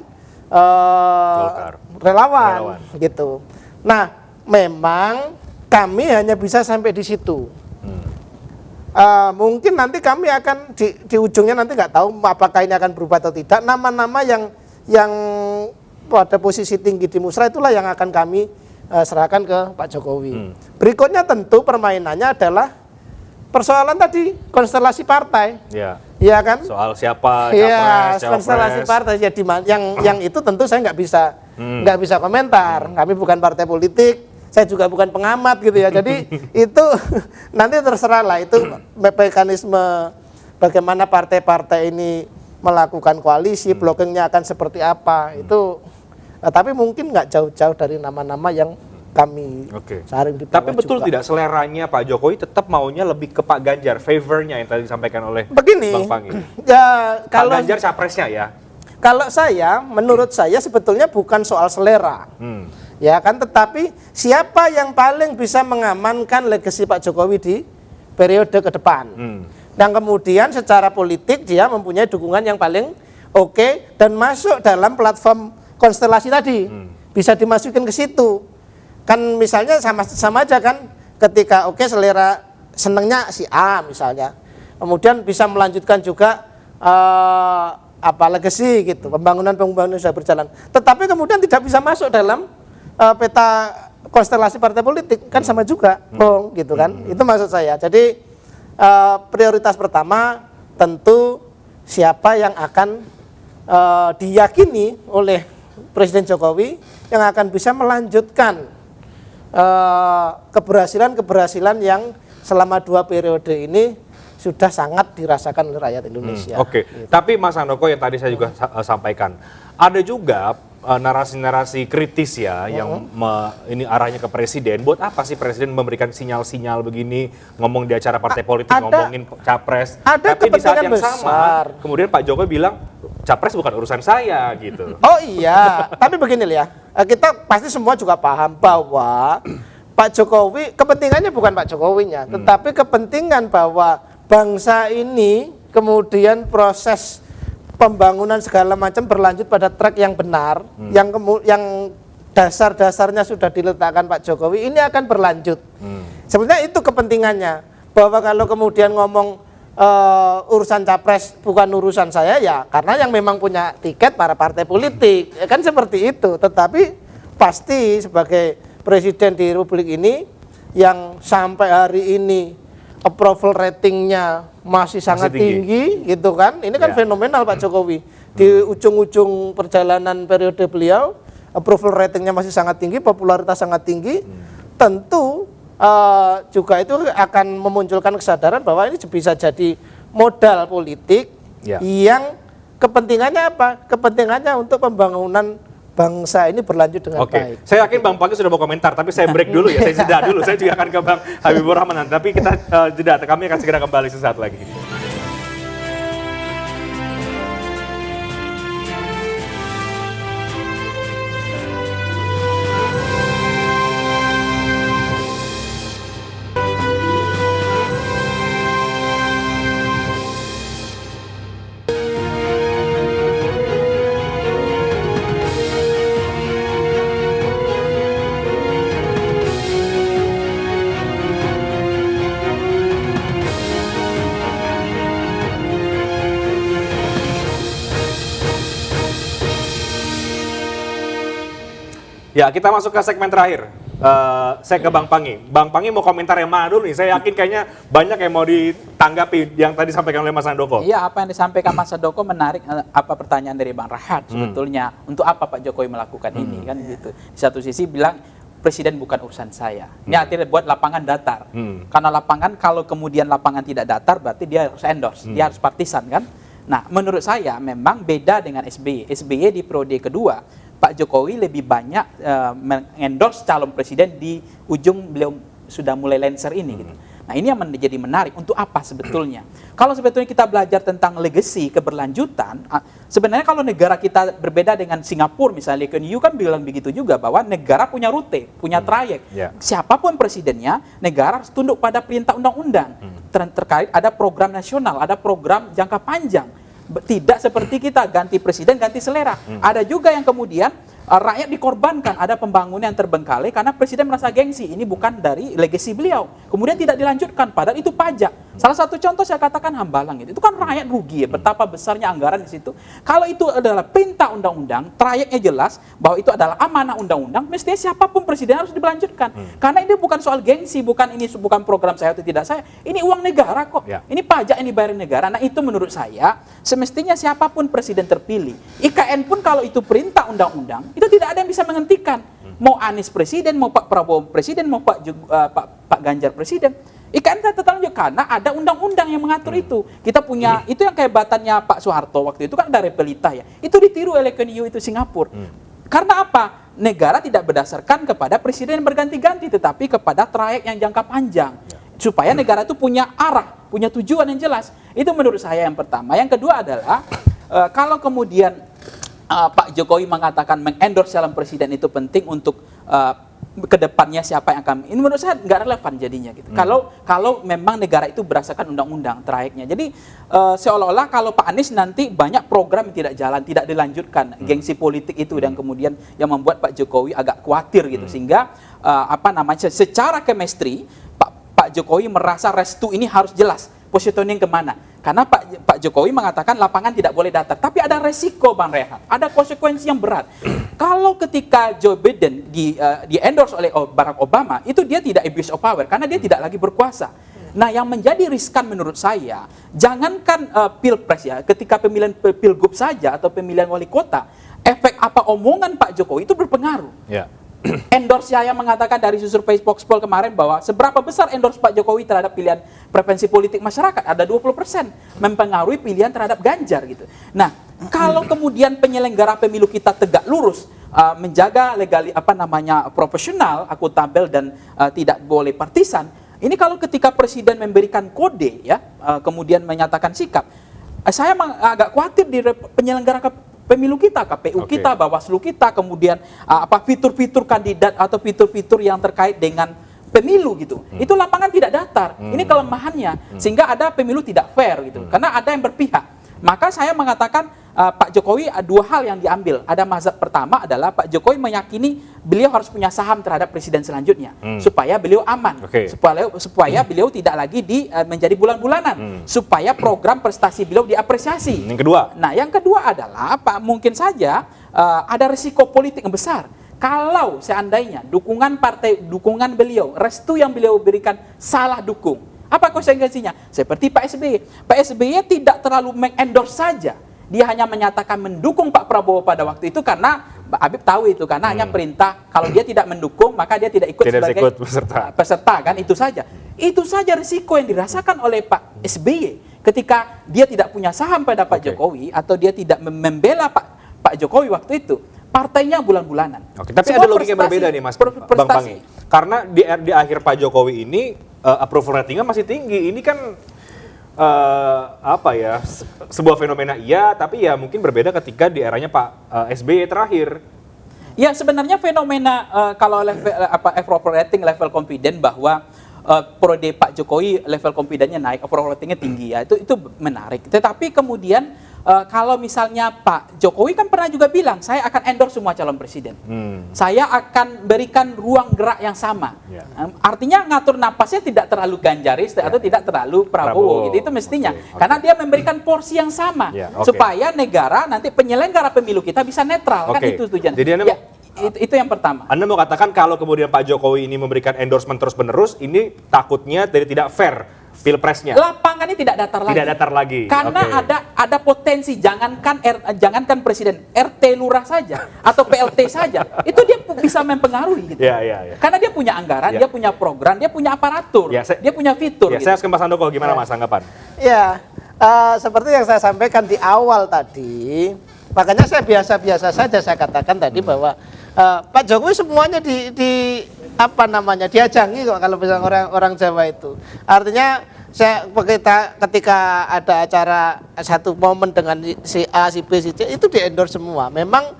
relawan gitu. Nah, memang kami hanya bisa sampai di situ. Mungkin nanti kami akan di ujungnya nanti nggak tahu apakah ini akan berubah atau tidak. Nama-nama yang pada posisi tinggi di musra itulah yang akan kami serahkan ke Pak Jokowi. Berikutnya tentu permainannya adalah persoalan tadi konstelasi partai. Ya kan? Soal siapa capres, konstelasi partai ya yang itu tentu saya nggak bisa komentar. Kami bukan partai politik. Saya juga bukan pengamat gitu ya, jadi itu nanti terserah lah, itu mekanisme bagaimana partai-partai ini melakukan koalisi, blockingnya akan seperti apa, itu tapi mungkin nggak jauh-jauh dari nama-nama yang kami saring di bawah. Tapi betul juga tidak seleranya Pak Jokowi tetap maunya lebih ke Pak Ganjar, favornya yang tadi disampaikan oleh Bang Pangi. Ya, kalau Pak Ganjar capresnya ya. Kalau menurut saya sebetulnya bukan soal selera. Ya kan, tetapi siapa yang paling bisa mengamankan legasi Pak Jokowi di periode ke depan. Dan kemudian secara politik dia mempunyai dukungan yang paling oke dan masuk dalam platform konstelasi tadi. Bisa dimasukin ke situ. Kan misalnya sama aja kan, ketika selera senengnya si A misalnya. Kemudian bisa melanjutkan juga legasi gitu, pembangunan sudah berjalan. Tetapi kemudian tidak bisa masuk dalam peta konstelasi partai politik, kan sama juga, gitu kan. Itu maksud saya. Jadi prioritas pertama tentu siapa yang akan diyakini oleh Presiden Jokowi yang akan bisa melanjutkan keberhasilan yang selama 2 periode ini sudah sangat dirasakan oleh rakyat Indonesia. Oke. Tapi Mas Handoko yang tadi saya juga sampaikan, ada juga narasi-narasi kritis ya yang ini arahnya ke presiden. Buat apa sih presiden memberikan sinyal-sinyal begini, ngomong di acara partai politik, ngomongin capres. Tapi di saat yang sama, kemudian Pak Jokowi bilang capres bukan urusan saya gitu. Oh iya, tapi begini ya, kita pasti semua juga paham bahwa Pak Jokowi, kepentingannya bukan Pak Jokowinya, tetapi kepentingan bahwa bangsa ini kemudian proses pembangunan segala macam berlanjut pada track yang benar, yang dasar-dasarnya sudah diletakkan Pak Jokowi, ini akan berlanjut. Sebenarnya itu kepentingannya, bahwa kalau kemudian ngomong urusan capres bukan urusan saya, ya karena yang memang punya tiket para partai politik, ya kan seperti itu. Tetapi pasti sebagai presiden di Republik ini yang sampai hari ini approval ratingnya masih sangat tinggi gitu kan, ini kan fenomenal Pak Jokowi. Di ujung-ujung perjalanan periode beliau approval ratingnya masih sangat tinggi, popularitas sangat tinggi. Tentu juga itu akan memunculkan kesadaran bahwa ini bisa jadi modal politik yang kepentingannya apa? Kepentingannya untuk pembangunan bangsa ini berlanjut dengan baik. Saya yakin Bang Pagi sudah mau komentar, tapi saya break dulu ya, saya jeda dulu. Saya juga akan ke Bang Habibur Rahman nanti, tapi kita jeda, kami akan segera kembali sesaat lagi. Ya, kita masuk ke segmen terakhir. Saya ke Bang Pangi. Bang Pangi mau komentar yang mana dulu nih? Saya yakin kayaknya banyak yang mau ditanggapi yang tadi disampaikan oleh Mas Handoko. Iya, apa yang disampaikan Mas Handoko menarik. Apa pertanyaan dari Bang Rahat sebetulnya? Untuk apa Pak Jokowi melakukan ini kan gitu? Di satu sisi bilang presiden bukan urusan saya. Ini artinya buat lapangan datar. Karena lapangan, kalau kemudian lapangan tidak datar berarti dia harus endorse, dia harus partisan kan? Nah, menurut saya memang beda dengan SBY. SBY di periode kedua Pak Jokowi lebih banyak mengendorse calon presiden di ujung beliau sudah mulai Lancer ini gitu. Nah, ini yang menjadi menarik. Untuk apa sebetulnya? Kalau sebetulnya kita belajar tentang legacy, keberlanjutan, sebenarnya kalau negara kita berbeda dengan Singapura misalnya, Lee Kuan Yew kan bilang begitu juga, bahwa negara punya rute, punya trayek. Siapapun presidennya, negara harus tunduk pada perintah undang-undang. Terkait ada program nasional, ada program jangka panjang. Tidak seperti kita ganti presiden, ganti selera. Ada juga yang kemudian rakyat dikorbankan, ada pembangunan yang terbengkalai karena presiden merasa gengsi, ini bukan dari legacy beliau, kemudian tidak dilanjutkan, padahal itu pajak. Salah satu contoh saya katakan Hambalang itu kan rakyat rugi ya, betapa besarnya anggaran di situ. Kalau itu adalah perintah undang-undang, trayeknya jelas bahwa itu adalah amanah undang-undang, mestinya siapapun presiden harus dilanjutkan. Karena ini bukan soal gengsi, bukan program saya atau tidak saya, ini uang negara kok, ini pajak yang dibayar negara. Nah, itu menurut saya semestinya siapapun presiden terpilih, IKN pun kalau itu perintah undang-undang, itu tidak ada yang bisa menghentikan. Mau Anies presiden, mau Pak Prabowo presiden, mau Pak Ganjar presiden, IKN tetap lanjut karena ada undang-undang yang mengatur itu. Kita punya, itu yang kehebatannya Pak Soeharto waktu itu kan ada repelita ya. Itu ditiru oleh Lee Kuan Yew itu Singapura. Karena apa? Negara tidak berdasarkan kepada presiden yang berganti-ganti, tetapi kepada trayek yang jangka panjang. Supaya negara itu punya arah, punya tujuan yang jelas. Itu menurut saya yang pertama. Yang kedua adalah, kalau kemudian Pak Jokowi mengatakan mengendorse calon presiden itu penting untuk kedepannya siapa yang akan, ini menurut saya nggak relevan jadinya gitu. Kalau memang negara itu berdasarkan undang-undang trayeknya. Jadi seolah-olah kalau Pak Anies nanti banyak program yang tidak jalan, tidak dilanjutkan, gengsi politik itu dan kemudian yang membuat Pak Jokowi agak khawatir gitu, sehingga secara chemistry Pak Jokowi merasa restu ini harus jelas positioning kemana. Karena Pak Jokowi mengatakan lapangan tidak boleh datar. Tapi ada resiko Bang Rehat, ada konsekuensi yang berat. Kalau ketika Joe Biden di endorse oleh Barack Obama, itu dia tidak abuse of power karena dia tidak lagi berkuasa. Nah, yang menjadi riskan menurut saya, jangankan pilpres ya, ketika pemilihan pilgub saja atau pemilihan wali kota, efek apa omongan Pak Jokowi itu berpengaruh. endorse saya mengatakan dari survei Voxpol kemarin bahwa seberapa besar endorse Pak Jokowi terhadap pilihan preferensi politik masyarakat, ada 20% mempengaruhi pilihan terhadap Ganjar gitu. Nah, kalau kemudian penyelenggara pemilu kita tegak lurus, menjaga profesional, akuntabel dan tidak boleh partisan. Ini kalau ketika presiden memberikan kode ya, kemudian menyatakan sikap, saya agak khawatir di penyelenggara pemilu kita, KPU kita, Bawaslu kita, kemudian fitur-fitur kandidat atau fitur-fitur yang terkait dengan pemilu gitu. Itu lapangan tidak datar. Ini kelemahannya sehingga ada pemilu tidak fair gitu. Karena ada yang berpihak. Maka saya mengatakan Pak Jokowi dua hal yang diambil. Ada mazhab pertama adalah Pak Jokowi meyakini beliau harus punya saham terhadap presiden selanjutnya supaya beliau aman, supaya beliau tidak lagi menjadi bulan-bulanan, supaya program prestasi beliau diapresiasi. Yang kedua, yang kedua adalah mungkin saja ada risiko politik yang besar. Kalau seandainya dukungan beliau, restu yang beliau berikan salah dukung, apa konsekuensinya? Seperti Pak SBY. Pak SBY tidak terlalu mengendorse saja. Dia hanya menyatakan mendukung Pak Prabowo pada waktu itu karena Habib tahu itu, karena hanya perintah kalau dia tidak mendukung maka dia tidak ikut sebagai peserta kan, itu saja. Itu saja risiko yang dirasakan oleh Pak SBY ketika dia tidak punya saham pada Pak Jokowi atau dia tidak membela Pak Jokowi waktu itu. Partainya bulan-bulanan. Tapi ada logika yang berbeda nih Mas Bang Pangi. Karena di akhir Pak Jokowi ini approval ratingnya masih tinggi. Ini kan sebuah fenomena tapi ya mungkin berbeda ketika di eranya Pak SBY terakhir. Ya sebenarnya fenomena kalau approval rating, level confident bahwa periode Pak Jokowi level confident-nya naik, approval rating-nya tinggi ya, itu menarik. Tetapi kemudian kalau misalnya Pak Jokowi kan pernah juga bilang, saya akan endorse semua calon presiden. Saya akan berikan ruang gerak yang sama. Artinya ngatur napasnya tidak terlalu Ganjaris atau tidak terlalu Prabowo. Gitu. Itu mestinya. Karena dia memberikan porsi yang sama. Supaya negara, nanti penyelenggara pemilu kita bisa netral. Kan itu tujuan. Jadi itu yang pertama. Anda mau katakan kalau kemudian Pak Jokowi ini memberikan endorsement terus-menerus, ini takutnya tidak fair pilpresnya. Lapangannya tidak datar lagi. Karena ada potensi, jangankan presiden, RT lurah saja atau PLT saja, itu dia bisa mempengaruhi gitu. Karena dia punya anggaran, dia punya program, dia punya aparatur, dia punya fitur. Gitu. Saya ke Mas Handoko, gimana Mas anggapan? Seperti yang saya sampaikan di awal tadi, makanya saya biasa-biasa saja saya katakan tadi bahwa Pak Jokowi semuanya diajangi kok kalau misalnya orang Jawa itu. Artinya ketika ada acara satu momen dengan si A, si B, si C itu di-endorse semua. Memang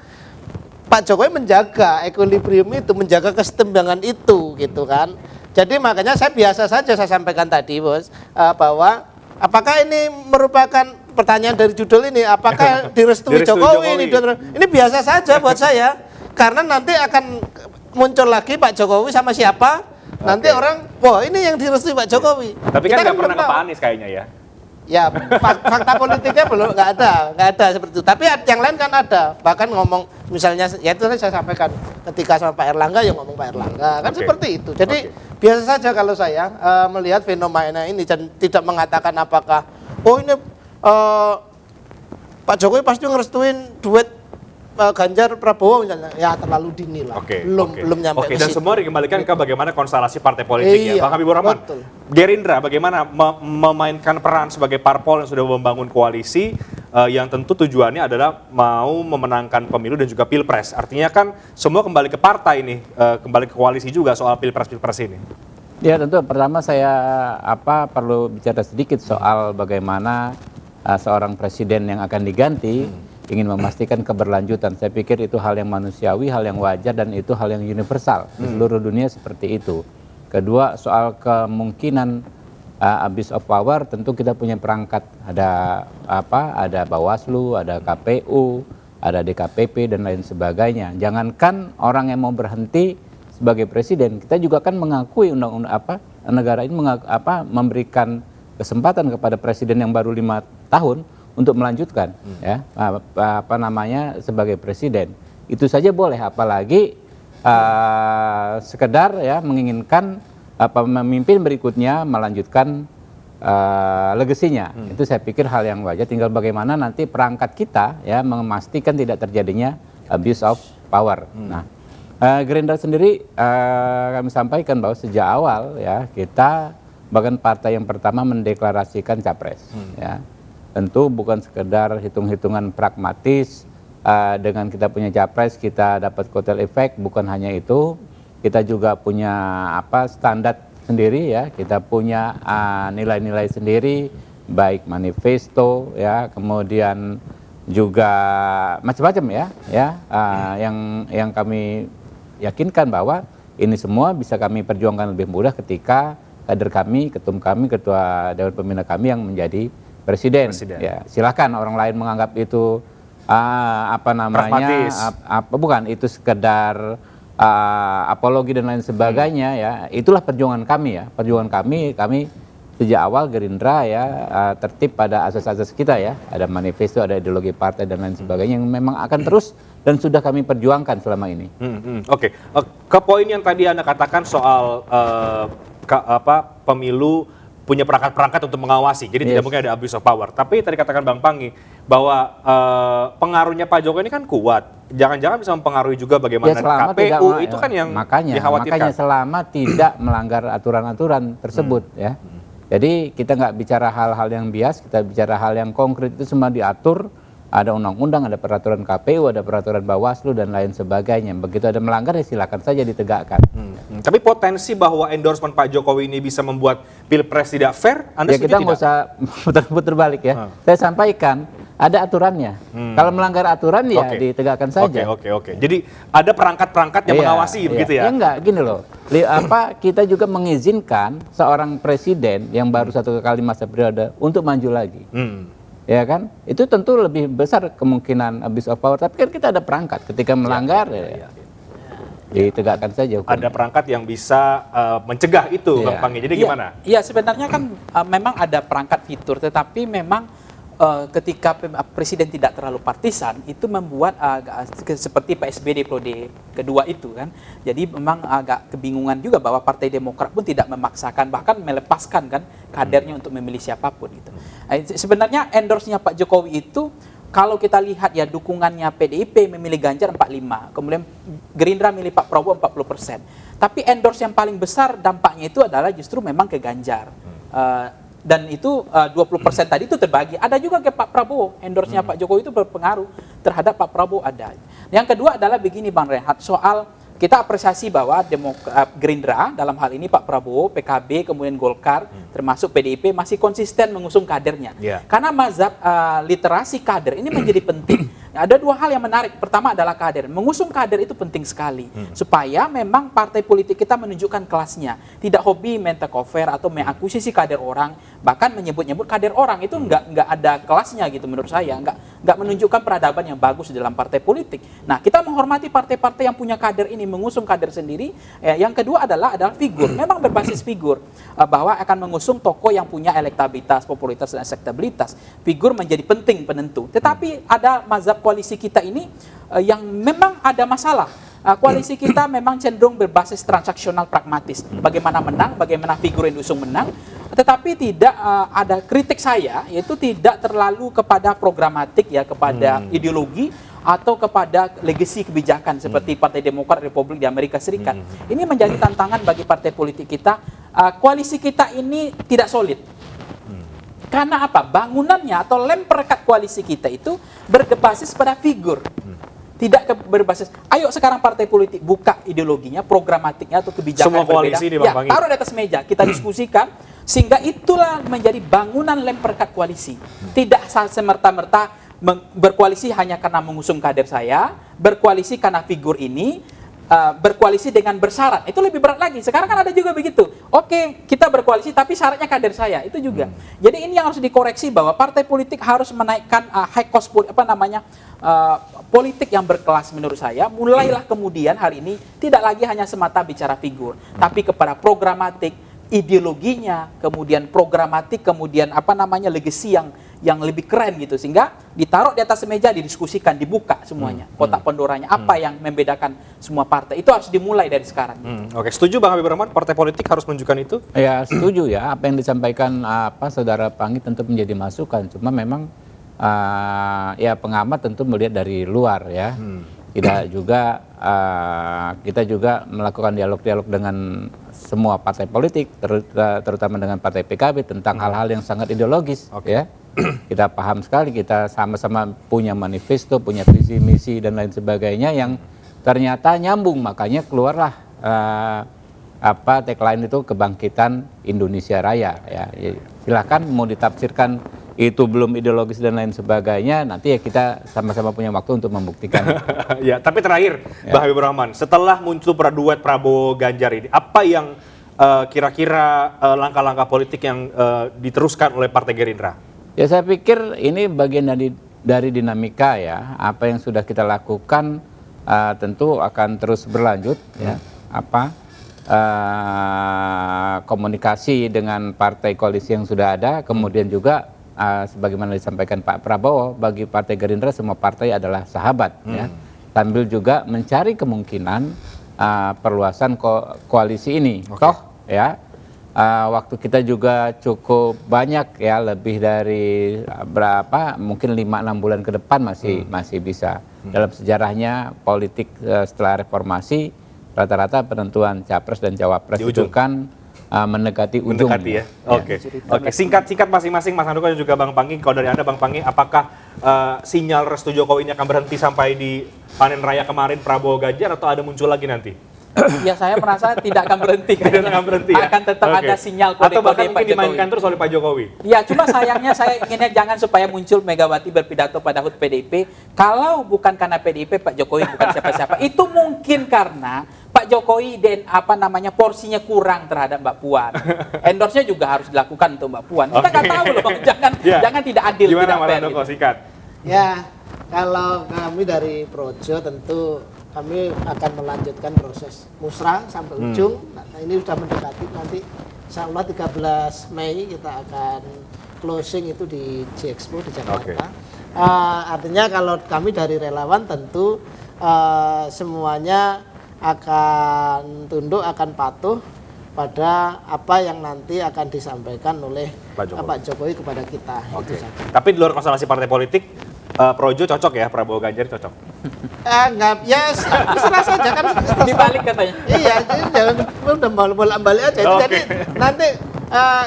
Pak Jokowi menjaga equilibrium itu, menjaga kesetimbangan itu gitu kan. Jadi makanya saya biasa saja saya sampaikan tadi Bos, bahwa apakah ini merupakan pertanyaan dari judul ini, apakah direstui Jokowi? Ini biasa saja buat saya. Karena nanti akan muncul lagi Pak Jokowi sama siapa, nanti orang, wah ini yang direstui Pak Jokowi. Tapi kan nggak pernah ke Pak Anies kayaknya ya. Ya fakta politiknya belum, nggak ada seperti itu. Tapi yang lain kan ada, bahkan ngomong misalnya, ya itu saya sampaikan ketika sama Pak Erlangga, ya ngomong Pak Erlangga, kan seperti itu. Jadi biasa saja kalau saya melihat fenomena ini dan tidak mengatakan apakah, ini Pak Jokowi pasti ngerestuin duet Ganjar Prabowo misalnya, ya terlalu dini lah, belum nyampe ke dan situ. semua dikembalikan ke bagaimana konstelasi partai politik ya. Bang Habibur Rahman, Gerindra bagaimana memainkan peran sebagai parpol yang sudah membangun koalisi yang tentu tujuannya adalah mau memenangkan pemilu dan juga pilpres. Artinya kan semua kembali ke partai ini, kembali ke koalisi juga soal pilpres ini. Ya tentu pertama saya perlu bicara sedikit soal bagaimana seorang presiden yang akan diganti ingin memastikan keberlanjutan. Saya pikir itu hal yang manusiawi, hal yang wajar, dan itu hal yang universal. Di seluruh dunia seperti itu. Kedua, soal kemungkinan abuse of power, tentu kita punya perangkat. Ada Bawaslu, ada KPU, ada DKPP, dan lain sebagainya. Jangankan orang yang mau berhenti sebagai presiden, kita juga kan mengakui negara ini memberikan kesempatan kepada presiden yang baru 5 tahun untuk melanjutkan sebagai presiden. Itu saja boleh, apalagi sekedar menginginkan pemimpin berikutnya melanjutkan legasinya. Itu saya pikir hal yang wajar, tinggal bagaimana nanti perangkat kita memastikan tidak terjadinya abuse of power. Nah, Gerindra sendiri kami sampaikan bahwa sejak awal ya kita bahkan partai yang pertama mendeklarasikan capres. Ya. Tentu bukan sekedar hitung-hitungan pragmatis dengan kita punya capres kita dapat kotel efek, bukan hanya itu. Kita juga punya standar sendiri ya, kita punya nilai-nilai sendiri, baik manifesto ya, kemudian juga macam-macam ya, yang kami yakinkan bahwa ini semua bisa kami perjuangkan lebih mudah ketika kader kami, ketum kami, ketua Dewan Pembina kami yang menjadi presiden. Ya, silakan orang lain menganggap itu pragmatis. Bukan itu sekedar apologi dan lain sebagainya ya. Itulah perjuangan kami ya. Perjuangan kami sejak awal Gerindra ya tertib pada asas-asas kita ya. Ada manifesto, ada ideologi partai dan lain sebagainya yang memang akan terus dan sudah kami perjuangkan selama ini. Oke. Ke poin yang tadi Anda katakan soal pemilu punya perangkat-perangkat untuk mengawasi, jadi tidak mungkin ada abuse of power. Tapi tadi katakan Bang Panggi bahwa pengaruhnya Pak Jokowi ini kan kuat, jangan-jangan bisa mempengaruhi juga bagaimana KPU itu kan yang dikhawatirkan. Makanya selama tidak melanggar aturan-aturan tersebut ya. Jadi kita nggak bicara hal-hal yang bias, kita bicara hal yang konkret, itu semua diatur. Ada undang-undang, ada peraturan KPU, ada peraturan Bawaslu dan lain sebagainya. Begitu ada melanggar ya silakan saja ditegakkan. Tapi potensi bahwa endorsement Pak Jokowi ini bisa membuat Pilpres tidak fair, Anda setuju kita nggak usah putar-putar balik ya. Saya sampaikan ada aturannya. Kalau melanggar aturan ya ditegakkan saja. Oke. Jadi ada perangkat-perangkat yang mengawasi begitu ya? Ya enggak, gini loh. Kita juga mengizinkan seorang presiden yang baru 1 kali masa periode untuk maju lagi. Ya kan, itu tentu lebih besar kemungkinan abuse of power. Tapi kan kita ada perangkat ketika melanggar ditegakkan saja hukum. Ada perangkat yang bisa mencegah itu, Bang Panggi. Jadi gimana? Iya, sebenarnya kan memang ada perangkat fitur, tetapi memang ketika presiden tidak terlalu partisan itu membuat seperti PSB di periode kedua itu kan. Jadi memang agak kebingungan juga bahwa Partai Demokrat pun tidak memaksakan bahkan melepaskan kan kadernya untuk memilih siapapun gitu. Sebenarnya endorse-nya Pak Jokowi itu kalau kita lihat ya dukungannya PDIP memilih Ganjar 45, kemudian Gerindra milih Pak Prabowo 40%. Tapi endorse yang paling besar dampaknya itu adalah justru memang ke Ganjar. Dan itu 20% tadi itu terbagi. Ada juga ke Pak Prabowo, endorse-nya Pak Jokowi itu berpengaruh terhadap Pak Prabowo ada. Yang kedua adalah begini Bang Rehat, soal kita apresiasi bahwa Gerindra dalam hal ini Pak Prabowo, PKB, kemudian Golkar, termasuk PDIP masih konsisten mengusung kadernya. Karena mazhab literasi kader ini menjadi penting. Ada dua hal yang menarik. Pertama adalah kader. Mengusung kader itu penting sekali. Supaya memang partai politik kita menunjukkan kelasnya. Tidak hobi mentakeover atau mengakuisisi kader orang. Bahkan menyebut-nyebut kader orang. Itu nggak ada kelasnya gitu menurut saya. Nggak menunjukkan peradaban yang bagus dalam partai politik. Nah, kita menghormati partai-partai yang punya kader ini, mengusung kader sendiri. Yang kedua adalah figur. Memang berbasis figur. Bahwa akan mengusung tokoh yang punya elektabilitas, popularitas, dan akseptabilitas. Figur menjadi penting penentu. Tetapi ada mazhab koalisi kita ini yang memang ada masalah. Koalisi kita memang cenderung berbasis transaksional pragmatis. Bagaimana menang, bagaimana figur yang diusung menang. Tetapi tidak ada kritik saya, yaitu tidak terlalu kepada programatik ya, kepada ideologi atau kepada legasi kebijakan seperti Partai Demokrat Republik di Amerika Serikat. Ini menjadi tantangan bagi partai politik kita. Koalisi kita ini tidak solid. Karena apa? Bangunannya atau lem perekat koalisi kita itu berbasis pada figur. Tidak berbasis, ayo sekarang partai politik buka ideologinya, programatiknya atau kebijakan semua berbeda. Koalisi Taruh di atas meja, kita diskusikan, sehingga itulah menjadi bangunan lem perekat koalisi. Tidak semerta-merta berkoalisi hanya karena mengusung kader saya, berkoalisi karena figur ini, berkoalisi dengan bersyarat, itu lebih berat lagi. Sekarang kan ada juga begitu. Oke, kita berkoalisi tapi syaratnya kader saya, itu juga. Jadi ini yang harus dikoreksi bahwa partai politik harus menaikkan high cost politik yang berkelas menurut saya. Mulailah kemudian hari ini tidak lagi hanya semata bicara figur, tapi kepada programatik, ideologinya, kemudian programatik, kemudian legacy yang lebih keren gitu, sehingga ditaruh di atas meja, didiskusikan, dibuka semuanya kotak Pandoranya, apa yang membedakan semua partai itu harus dimulai dari sekarang. Oke, setuju Bang Habibur Rahman, partai politik harus menunjukkan itu? Ya setuju ya, apa yang disampaikan Saudara Panggi tentu menjadi masukan, cuma memang ya pengamat tentu melihat dari luar ya. Tidak juga kita juga melakukan dialog-dialog dengan semua partai politik, terutama dengan partai PKB tentang hal-hal yang sangat ideologis. Ya, kita paham sekali, kita sama-sama punya manifesto, punya visi misi dan lain sebagainya yang ternyata nyambung, makanya keluarlah tagline itu kebangkitan Indonesia Raya. Ya, silakan mau ditafsirkan itu belum ideologis dan lain sebagainya, nanti ya kita sama-sama punya waktu untuk membuktikan. Ya, tapi terakhir, Bang Habibur Rahman, setelah muncul duet Prabowo Ganjar ini, apa yang kira-kira langkah-langkah politik yang diteruskan oleh Partai Gerindra? Ya, saya pikir ini bagian dari dinamika ya. Apa yang sudah kita lakukan tentu akan terus berlanjut. Ya, komunikasi dengan partai koalisi yang sudah ada, kemudian juga sebagaimana disampaikan Pak Prabowo, bagi Partai Gerindra semua partai adalah sahabat, ya. Sambil juga mencari kemungkinan perluasan koalisi ini. Toh, ya, waktu kita juga cukup banyak ya, lebih dari mungkin 5-6 bulan ke depan masih bisa. Dalam sejarahnya politik setelah reformasi, rata-rata penentuan capres dan cawapres itu kan mendekati ujung. Mendekati ya. Oke. Singkat masing-masing Mas Handoko dan juga Bang Panggi. Kalau dari Anda Bang Panggi, apakah sinyal restu Jokowi ini akan berhenti sampai di panen raya kemarin Prabowo Ganjar atau ada muncul lagi nanti? Ya, saya merasa tidak akan berhenti. Tidak akan berhenti ya? Akan tetap ada sinyal kode-kode atau bahkan Pak mungkin Jokowi dimainkan terus oleh Pak Jokowi. Ya, cuma sayangnya saya inginnya jangan supaya muncul Megawati berpidato pada HUT PDIP. Kalau bukan karena PDIP, Pak Jokowi bukan siapa-siapa. Itu mungkin karena Pak Jokowi dan porsinya kurang terhadap Mbak Puan. Endorse-nya juga harus dilakukan untuk Mbak Puan. Kita nggak tahu loh, jangan tidak adil. Gimana tidak Mas fair, Handoko, gitu. singkat? Ya, kalau kami dari Projo tentu kami akan melanjutkan proses musrah sampai ujung. Nah, ini sudah mendekati, nanti insya Allah 13 Mei kita akan closing itu di G-Expo di Jakarta. Artinya kalau kami dari relawan tentu semuanya akan tunduk, akan patuh pada apa yang nanti akan disampaikan oleh Pak Jokowi kepada kita. Itu saja. Tapi di luar konstelasi partai politik, Projo cocok ya, Prabowo Ganjar cocok? Enggak, ya terserah saja kan. Dibalik katanya. Iya, jadi jangan udah bolak-balik aja. Jadi nanti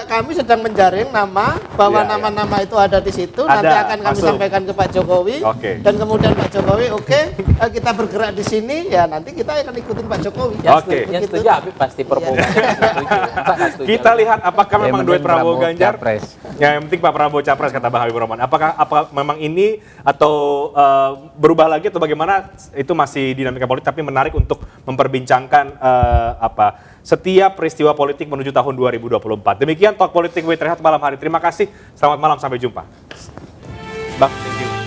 kami sedang menjaring nama, bahwa nama-nama itu ada di situ. Nanti akan kami sampaikan ke Pak Jokowi. Dan kemudian Pak Jokowi, kita bergerak di sini, ya nanti kita akan ikutin Pak Jokowi. Yang setuju Habib pasti Prabowo. Kita lihat apakah memang duet Prabowo Ganjar. Yang penting Pak Prabowo capres, kata Bang Habibur Rahman. Apakah memang ini atau berubah lagi atau bagaimana, itu masih dinamika politik, tapi menarik untuk memperbincangkan setiap peristiwa politik menuju tahun 2024. Demikian Talk Politik with Rehat malam hari. Terima kasih, selamat malam, sampai jumpa. Bang, thank you.